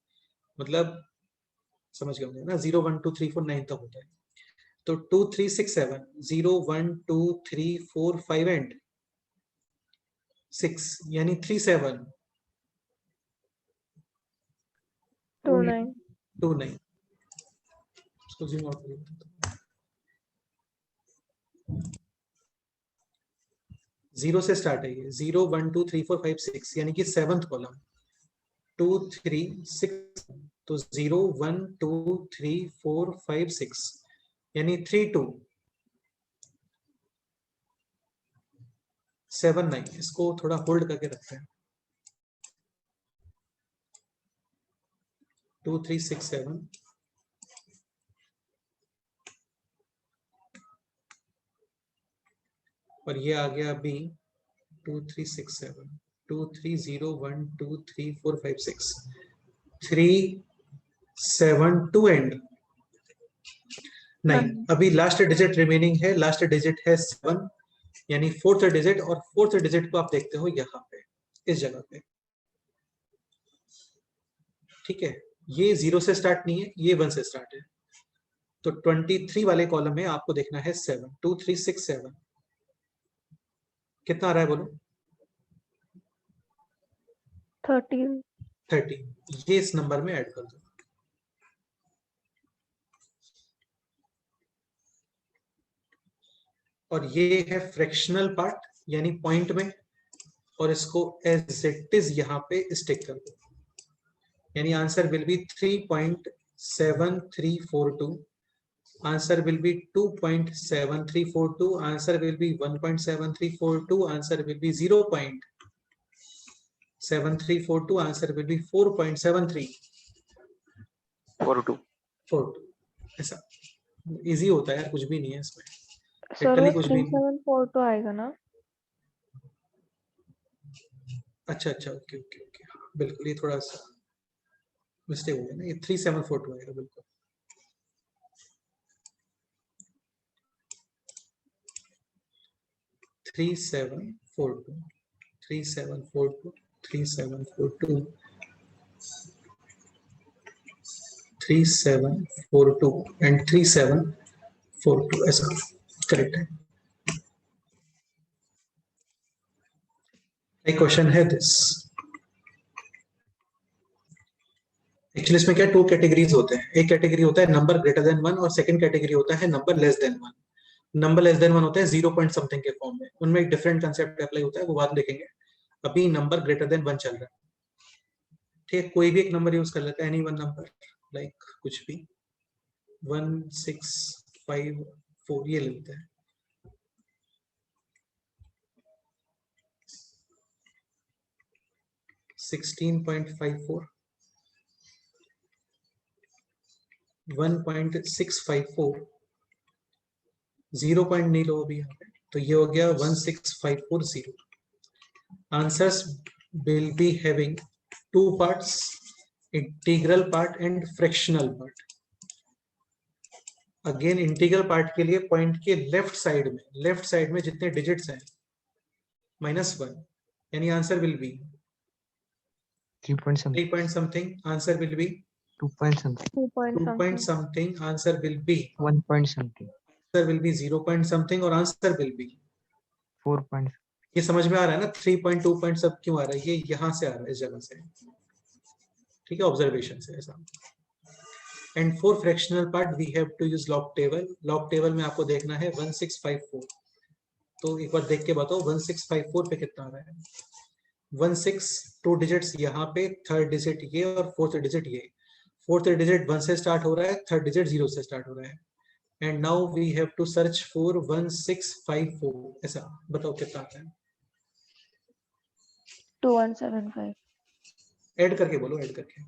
मतलब समझ गए होंगे ना, 0 1 2 3 4 9 तक होता है। तो 2367 0 1 2 3 4 5 एंड 6 यानी 37 29 29 इसको zoom out करिए। 0 से स्टार्ट है ये, 0 1 2 3 4 5 6 यानी कि 7th कॉलम 2 3 6, तो 0 1 2 3 4 5 6 यानी 3 2 7 9। इसको थोड़ा होल्ड करके रखते हैं। 2 3 6 7 और ये आ गया अभी 2 3 6 7 2 3 0 1 2 3 4 5 6 3 7 2 एंड 9। अभी लास्ट डिजिट रिमेनिंग है, लास्ट डिजिट है 7 यानी फोर्थ डिजिट, और फोर्थ डिजिट को आप देखते हो यहाँ पे इस जगह पे, ठीक है। ये 0 से स्टार्ट नहीं है, ये 1 से स्टार्ट है। तो 23 वाले कॉलम में आपको देखना है 7 2 3 6 7 कितना आ रहा है बोलो? 30 ये इस नंबर में ऐड कर दो। और ये है फ्रैक्शनल पार्ट यानी पॉइंट में, और इसको एज इट इज यहाँ पे स्टिक कर दो, यानी answer will B 3.7342, answer will B 2.7342, answer will B 1.7342, answer will B 0.7342, answer will B 4.7342। ऐसा इजी होता है यार, कुछ भी नहीं है इसमें, सर लिटरली वो कुछ भी नहीं। 3742 आएगा ना? अच्छा अच्छा ओके ओके ओके, बिल्कुल ये थोड़ा सा मिस्टेक हो गया ना, ये 3742 आएगा बिल्कुल। Three seven four two 3742 3742 3742 and 3742 ऐसा करेक्ट है। एक क्वेश्चन है दिस, एक्चुअली इसमें क्या 2 कैटेगरीज होते हैं, एक कैटेगरी होता है नंबर ग्रेटर देन 1 और सेकंड कैटेगरी होता है number less than 1। Number less than 1 होता है 0 पॉइंट समथिंग के फॉर्म में, उनमें एक डिफरेंट कंसेप्ट अप्लाई होता है, वो बाद में देखेंगे। अभी नंबर ग्रेटर देन 1 चल रहा है, ठीक है। कोई भी एक नंबर यूज कर लेता है, एनी वन नंबर, लाइक कुछ भी 1654 ये लेते हैं। $16.54 $1.654 0 पॉइंट नहीं लो अभी यहाँ पे, तो ये हो गया 16540। Answers will be having 2 parts, integral part and fractional part. Again integral part के लिए पॉइंट के लेफ्ट साइड में जितने डिजिट्स हैं -1, यानी answer will B 3 point something. 3 point something, answer will be 2 point something. 2 point 2 point something. something, answer will be 1 point something. answer will be 0 point something और answer will be 4 point. ये समझ में आ रहा है ना, 3 point 2 point सब क्यों आ रहा है, ये यहाँ से आ रहा है इस जगह से, ठीक है, ऑब्जर्वेशन से ऐसा। And for fractional part we have to use log table. Log table में आपको देखना है 1654, तो एक बार देख के बताओ 1654 पे कितना आ रहा है। 16 2 डिजिट्स यहाँ पे, थर्ड डिजिट ये और फोर्थ डिजिट ये। फोर्थ डिजिट 1 से स्टार्ट हो रहा है, थर्ड डिजिट 0 से स्टार्ट हो रहा है। And now we have to search for 1654, ऐसा बताओ कितना आता है। 2175. ऐड करके बोलो, ऐड करके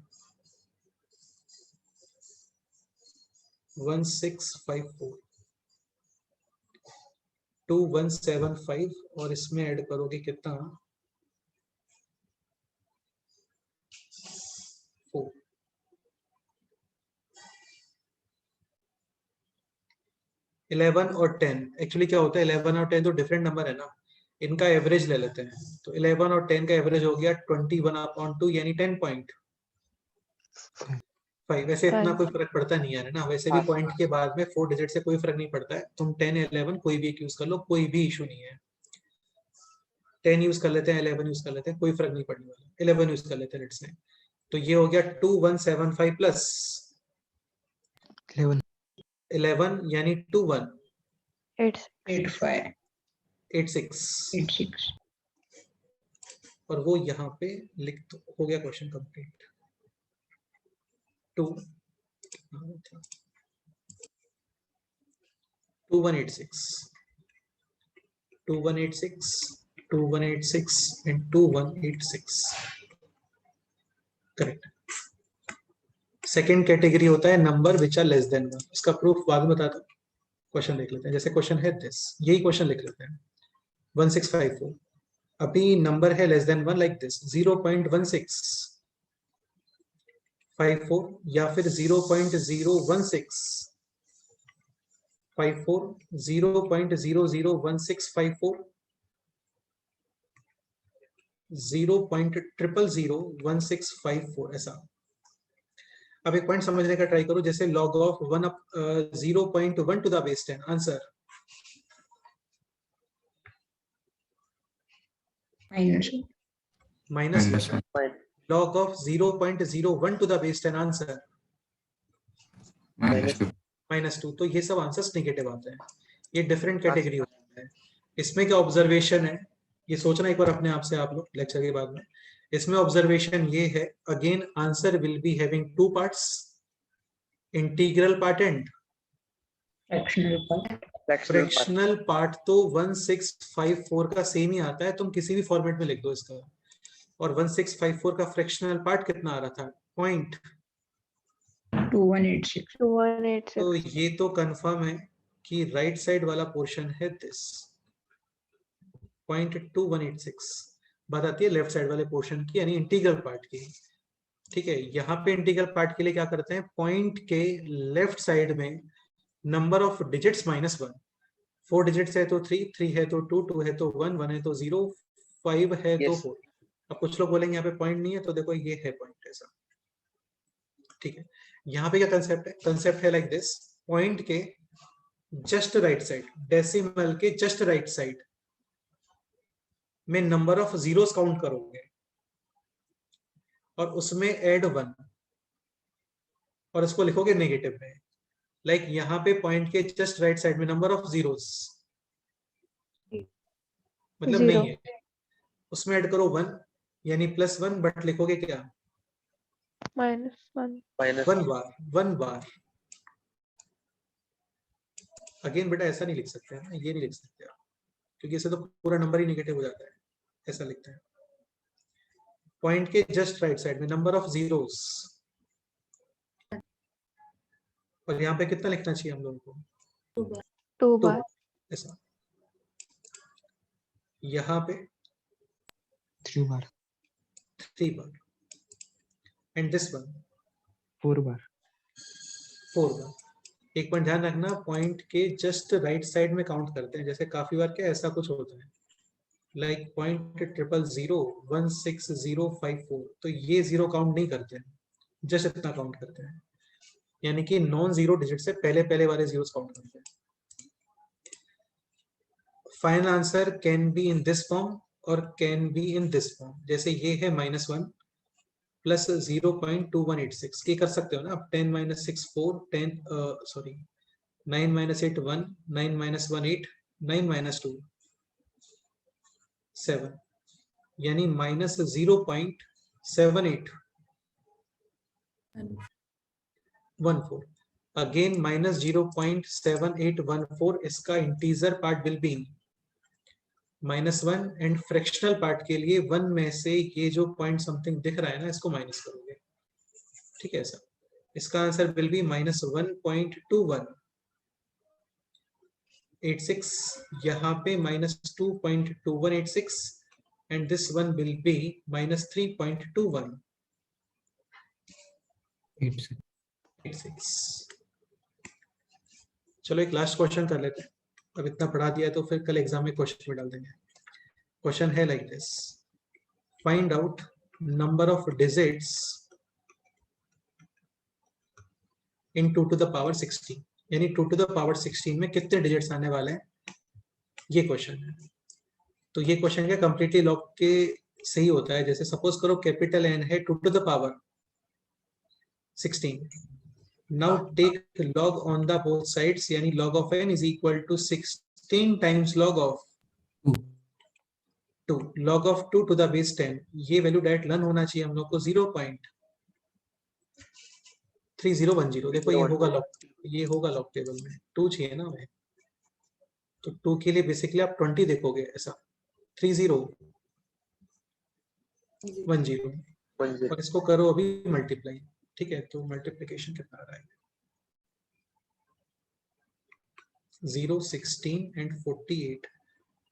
1654 2175 और इसमें ऐड करोगे कितना 11 और 10 एक्चुअली क्या होता है, 11 और 10 तो डिफरेंट नंबर है ना, इनका एवरेज ले लेते हैं। तो 11 और 10 का एवरेज हो गया 21/2 यानी 10.5। वैसे इतना 5 कोई फर्क पड़ता नहीं है ना, वैसे भी पॉइंट के बाद में 4 डिजिट से कोई फर्क नहीं पड़ता है। तुम 10 11 कोई भी एक यूज कर लो, कोई भी इशू नहीं है। 10 यूज कर लेते हैं, 11 यूज कर लेते हैं, कोई फर्क नहीं पड़ने वाला। 11 यूज कर लेते हैं लेट्स से। तो ये हो गया 2175 प्लस 11 11 यानी 85 2186 और वो यहाँ पे लिख दो। हो गया question complete. 2186 and 2186 correct. Second category होता है number which are less than 1। इसका प्रूफ बाद में बताता हूँ, क्वेश्चन देख लेते हैं। जैसे क्वेश्चन है दिस, यही क्वेश्चन लिख लेते हैं 1654। अभी नंबर है लेस देन 1 लाइक दिस 0.1654 या फिर 0.01654, 0.001654, 0.0001654 ऐसा। अब एक पॉइंट समझने का ट्राई करो, जैसे log of 0.1 to the base 10 answer minus log of 0.01 to the base 10 answer -2। तो ये सब आंसर्स नेगेटिव आते हैं। ये डिफरेंट कैटेगरी होता है। इसमें क्या ऑब्जर्वेशन है ये सोचना एक बार अपने आप से आप लोग लेक्चर के बाद में। इसमें ऑब्जर्वेशन ये है, again answer will be having 2 parts, integral part and fractional part. तो 1654 का सेम ही आता है, तुम किसी भी फॉर्मेट में लिख दो इसका। और 1654 का फ्रैक्शनल पार्ट कितना आ रहा था, 2186। तो ये तो कंफर्म है कि राइट साइड वाला पोर्शन है दिस 0.2186। बात आती है लेफ्ट साइड वाले पोर्शन की, यानी इंटीग्रल पार्ट की। ठीक है, यहाँ पे इंटीग्रल पार्ट के लिए क्या करते हैं, पॉइंट के लेफ्ट साइड में नंबर ऑफ डिजिट्स -1। 4 डिजिट्स है तो 3, 3 है तो 2, 2 है तो 1, 1 है तो 0, 5 है तो 4। अब कुछ लोग बोलेंगे यहाँ पे पॉइंट नहीं है, तो देखो ये है पॉइंट ऐसा। ठीक है, यहाँ पे क्या कंसेप्ट है, कंसेप्ट है लाइक दिस, पॉइंट के जस्ट राइट साइड, डेसिमल के जस्ट राइट साइड में नंबर ऑफ जीरोस काउंट करोगे और उसमें ऐड 1 और उसको लिखोगे नेगेटिव में। लाइक यहाँ पे पॉइंट के जस्ट राइट साइड में नंबर ऑफ जीरोस मतलब Zero. नहीं है, उसमें ऐड करो 1 यानी +1, बट लिखोगे क्या, -1 1 बार। अगेन बेटा ऐसा नहीं लिख सकते हैं ना, ये नहीं लिख सकते आप, क्योंकि इससे तो पूरा नंबर ही नेगेटिव हो जाता है। ऐसा लिखते हैं, पॉइंट के जस्ट राइट साइड में नंबर ऑफ जीरोस। और यहाँ पे कितना लिखना चाहिए हम लोगों को, 2 2 बार ऐसा। यहाँ पे 3 बार 3 बार एंड दिस वन 4 बार 4 बार। एक पॉइंट ध्यान रखना, पॉइंट के जस्ट राइट साइड में काउंट करते हैं। जैसे काफी बार क्या ऐसा कुछ होता है लाइक 0.0001654, तो ये 0 काउंट नहीं करते हैं, जस्ट इतना काउंट करते हैं, यानी कि नॉन जीरो डिजिट से पहले पहले वाले जीरोस काउंट करते हैं। Final answer can be in this form और can be in this form. जैसे ये है -1 प्लस 0.2186, ये कर सकते हो ना आप। 10 - 6 4 10 सॉरी 9 - 8 1 9 - 1 8 9 - 2 7 यानी -0.7814। अगेन -0.7814 इसका integer part will be -1 and fractional part के लिए 1 में से ये जो पॉइंट समथिंग दिख रहा है ना, इसको माइनस करोगे। ठीक है, ऐसा इसका आंसर विल बी -1.2186, यहाँ पे -2.2186 and this one will be -3.2186। चलो एक लास्ट क्वेश्चन कर लेते हैं, अब इतना पढ़ा दिया है तो फिर कल एग्जाम में क्वेश्चन में डाल देंगे। क्वेश्चन है like this, find out number of digits in 2 to the power 16, यानी 2 to the power 16 में कितने डिजिट्स आने वाले हैं, ये क्वेश्चन है। तो ये क्वेश्चन क्या कंप्लीटली लॉग के सही होता है। जैसे सपोज करो कैपिटल एन है 2 to the power 16, now take log on the both sides, यानी log of n is equal to 16 times log of 2, log of 2 to the base 10। ये वैल्यू डायरेक्ट लर्न होना चाहिए हम लोग को 0.3010। देखो ये होगा लॉग टेबल में 2 चाहिए ना हमें, तो 2 के लिए बेसिकली आप 20 देखोगे, ऐसा 3010 और इसको करो अभी मल्टीप्लाई, ठीक है। तो मल्टीप्लिकेशन कितना आ रहा है, 0, 16 एंड 48,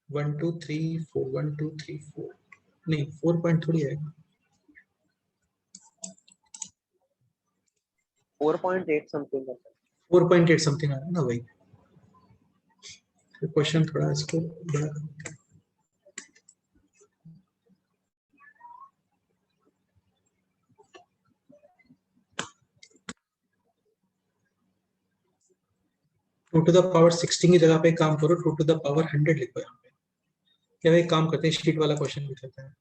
1 2 3 4, 1 2 3 4, नहीं 4 पॉइंट थोड़ी आएगा, 4.8 समथिंग है। 4.8 समथिंग आ रहा है ना भाई। क्वेश्चन थोड़ा इसको बड़ा करो। टू टू द पावर 16 की जगह पे काम करो, 2 to the power 100 लिखो यहाँ पे। क्या भाई काम करते हैं, शीट वाला क्वेश्चन लिख लेते हैं।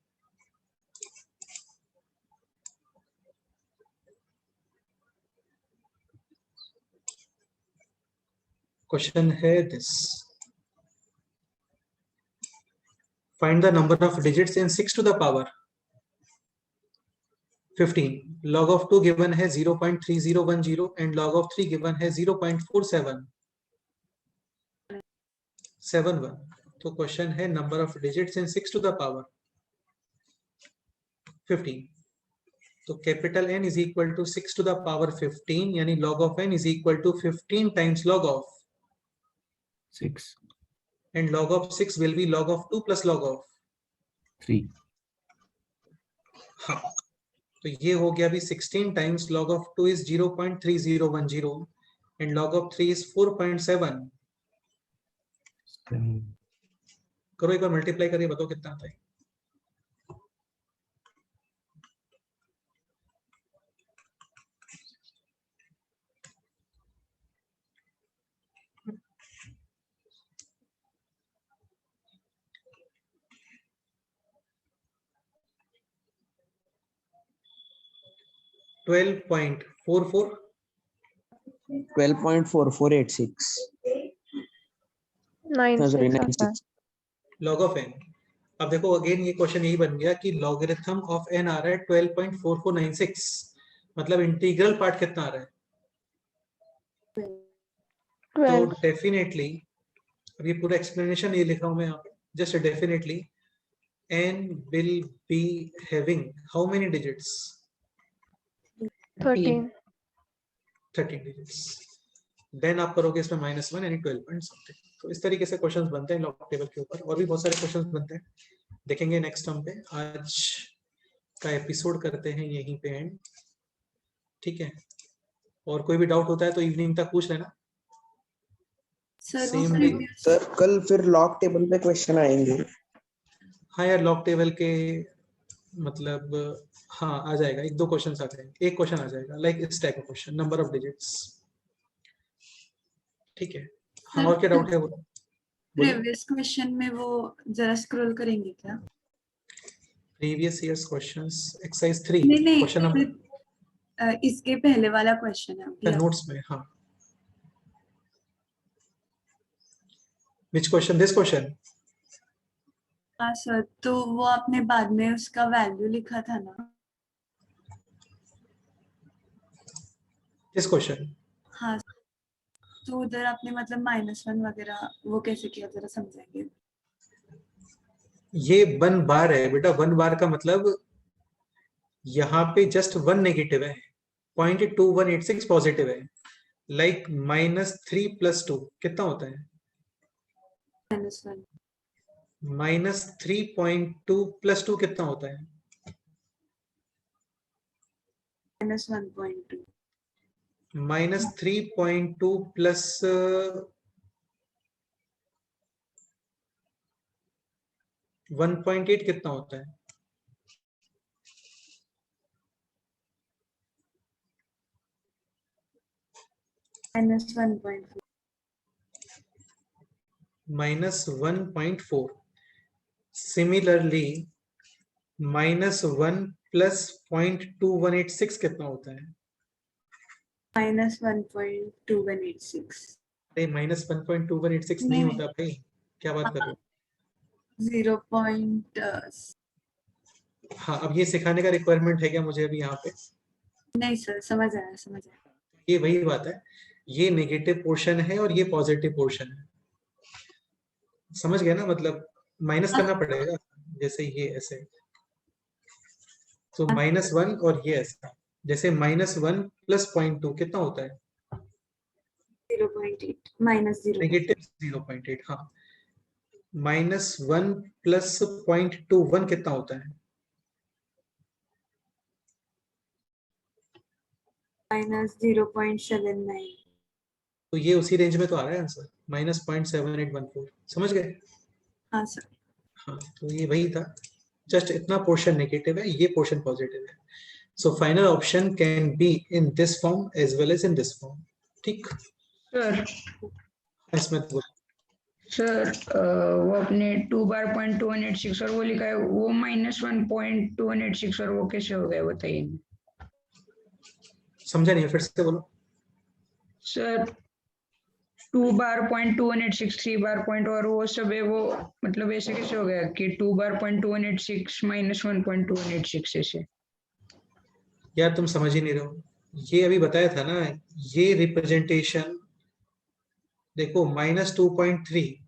क्वेश्चन है this, find the number of digits in 6 to the power 15, log of 2 given है 0.3010 एंड log of 3 गिवन है 0.4771। तो क्वेश्चन है number of digits in 6 to the power 15। तो capital N is equal to 6 to the power 15, यानी log of n is equal to 15 times log of 6, and log of 6 will be log of 2 plus log of 3, हाँ। तो ये हो गया अभी 16 times log of 2 is 0.3010 and log of 3 is 4.7। 7, करो एक बार multiply करिए, बताओ कितना आता है। $12.44 12.4486. No, sorry, 96. log of n। अब देखो अगेन ये क्वेश्चन यही बन गया कि लॉगरिथम ऑफ n आ रहा है 12.4496, मतलब इंटीग्रल पार्ट कितना आ रहा है, 12. तो डेफिनेटली अब ये पूरा एक्सप्लेनेशन ये लिखा हूं मैं यहाँ पे, just definitely n will be having how many digits, 13. 13 digits। Then आप करोगे इसमें -1 यानी 12 पॉइंट समथिंग। तो इस तरीके से क्वेश्चंस बनते हैं लॉग टेबल के ऊपर, और भी बहुत सारे क्वेश्चंस बनते हैं, देखेंगे नेक्स्ट टर्म पे। आज का एपिसोड करते हैं यहीं पे एंड, ठीक है। और कोई भी डाउट होता है तो इवनिंग तक पूछ लेना। सर सेम वो डे, सर कल फिर लॉग टेबल पे क्वेश्चन आएंगे। हाँ यार लॉग टेबल के मतलब हाँ आ जाएगा, 1-2 क्वेश्चन आ जाएंगे, एक क्वेश्चन आ जाएगा लाइक इस टाइप का क्वेश्चन, नंबर ऑफ डिजिट्स, ठीक है। हाँ और क्या डाउट है वो प्रीवियस क्वेश्चन में वो जरा स्क्रॉल करेंगे क्या? प्रीवियस ईयर्स क्वेश्चंस एक्सरसाइज 3 नहीं क्वेश्चन नंबर इसके पहले वाला क्वेश्चन है अभी। नोट्स में। हाँ which question, this question? हाँ सर, तो वो आपने बाद में उसका वैल्यू लिखा था ना? this question? हाँ, तो उधर आपने मतलब -1 वगैरह वो कैसे किया, जरा समझाएंगे? ये 1 बार है बेटा, 1 बार का मतलब यहाँ पे जस्ट 1 नेगेटिव है, 0.2186 पॉजिटिव है, लाइक -3 + 2 कितना होता है, -1 -3.2 + 2 कितना होता है, -1.2 -3.2 प्लस 1.8 कितना होता है? -1.4. -1.4. सिमिलरली -1 प्लस 0.2186 कितना होता है? -1.2186. अरे -1.2186 नहीं नहीं, होता भाई, क्या बात कर रहे हो? 0. हाँ, अब ये सिखाने का रिक्वायरमेंट है क्या मुझे अभी यहाँ पे? नहीं सर, समझ आया. ये वही बात है, ये नेगेटिव पोर्शन है और ये पॉजिटिव पोर्शन है, समझ गए ना? मतलब माइनस करना पड़ेगा, जैसे ये ऐसे, तो -1 और ये ऐसा, जैसे -1 प्लस 0.2 कितना होता है? 0.8 -0. नेगेटिव 0.8। हाँ, -1 प्लस 0.21 कितना होता है? -0.79. तो ये उसी रेंज में तो आ रहा है आंसर, -0.7814। समझ गए? हाँ सर. हाँ, तो ये वही था, जस्ट इतना पोर्शन नेगेटिव है, ये पोर्शन पॉजिटिव है। So final option can be in this form as well as in this form. ठीक, सर इसमें तो सर वो अपने 2 बार 0.2186 और वो लिखा है वो -1.2186 और वो कैसे हो गया बताइए समझा नहीं, फिर से बोलो। सर 2 बार 0.2186 3 बार पॉइंट और वो सब है, वो मतलब ऐसे कैसे हो गया कि 2 बार 0.2186 -1.2186 ऐसे? यार तुम समझ ही नहीं रहे हो, ये अभी बताया था ना, ये रिप्रेजेंटेशन देखो -2.3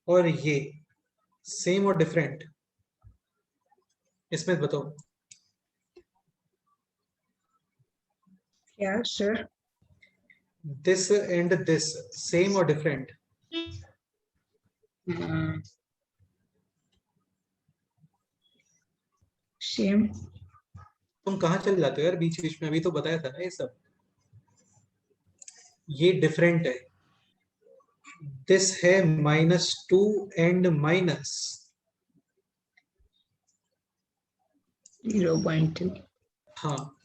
और ये सेम और डिफरेंट, इसमें बताओ क्या sir? This and this same और डिफरेंट? सेम। तुम कहाँ चल जाते हो यार बीच बीच में, अभी तो बताया था ना ये सब। ये डिफरेंट है, दिस है -2 एंड माइनस 0.3। हाँ,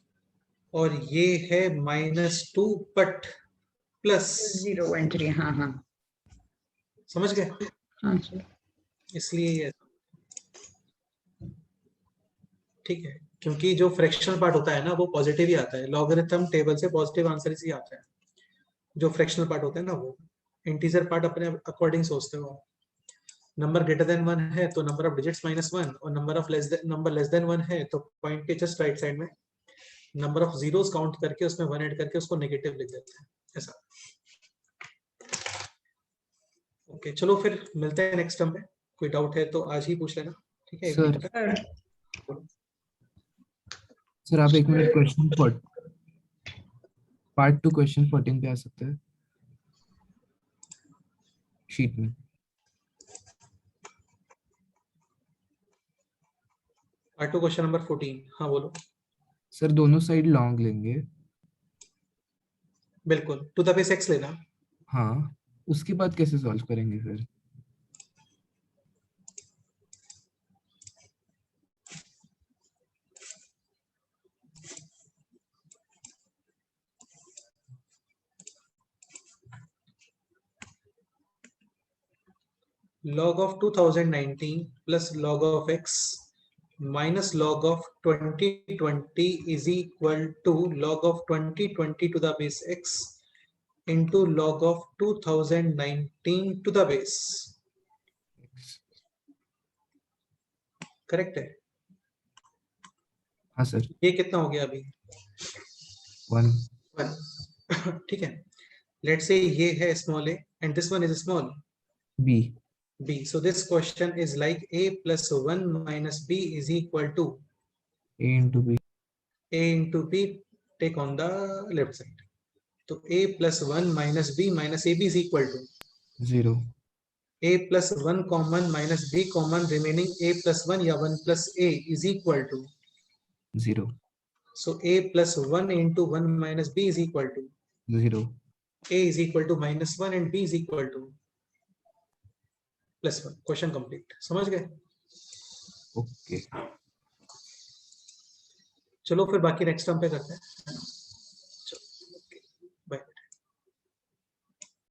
और ये है -2 बट प्लस 0.3। हाँ हाँ समझ गए? हाँ सर। इसलिए ये ठीक है, क्योंकि जो फ्रैक्शनल पार्ट होता है ना वो पॉजिटिव ही आता है, लॉगरिथम टेबल से पॉजिटिव आंसर ही आता है। जो फ्रैक्शनल पार्ट होता है ना, वो इंटीजर पार्ट अपने अकॉर्डिंग सोचते हो। नंबर ग्रेटर देन 1 है तो नंबर ऑफ डिजिट्स -1, और नंबर लेस देन 1 है तो पॉइंट के जस्ट राइट साइड में नंबर ऑफ जीरोस काउंट करके उसमें 1 ऐड करके उसको नेगेटिव लिख देते हैं, ऐसा। ओके, चलो फिर मिलते हैं नेक्स्ट टर्म में। कोई डाउट है तो आज ही पूछ लेना, ठीक है? सर सर सर आप एक मिनट क्वेश्चन पार्ट 2 क्वेश्चन 14 पे आ सकते हैं शीट में। पार्ट 2 क्वेश्चन नंबर 14, हाँ बोलो। सर दोनों साइड लॉन्ग लेंगे। बिल्कुल, टू द बेस x लेना। हाँ, उसके बाद कैसे सॉल्व करेंगे फिर? log of 2019 plus log of x minus log of 2020 is equal to log of 2020 to the base x into log of 2019 to the base। Correct है? हाँ सर। ये कितना हो गया अभी? 1 ठीक है, लेट्स से ये है small a and this one is small b। b, so this question is like a plus 1 minus b is equal to a into b। a into b, take on the left side, तो a plus 1 minus b minus ab is equal to 0। a plus 1 common minus b common, remaining a plus 1 या 1 plus a is equal to 0। So a plus 1 into 1 minus b is equal to 0. a is equal to minus 1 and b is equal to plus 1. Question complete. समझ गए? Okay. चलो फिर बाकी next term पे करते हैं.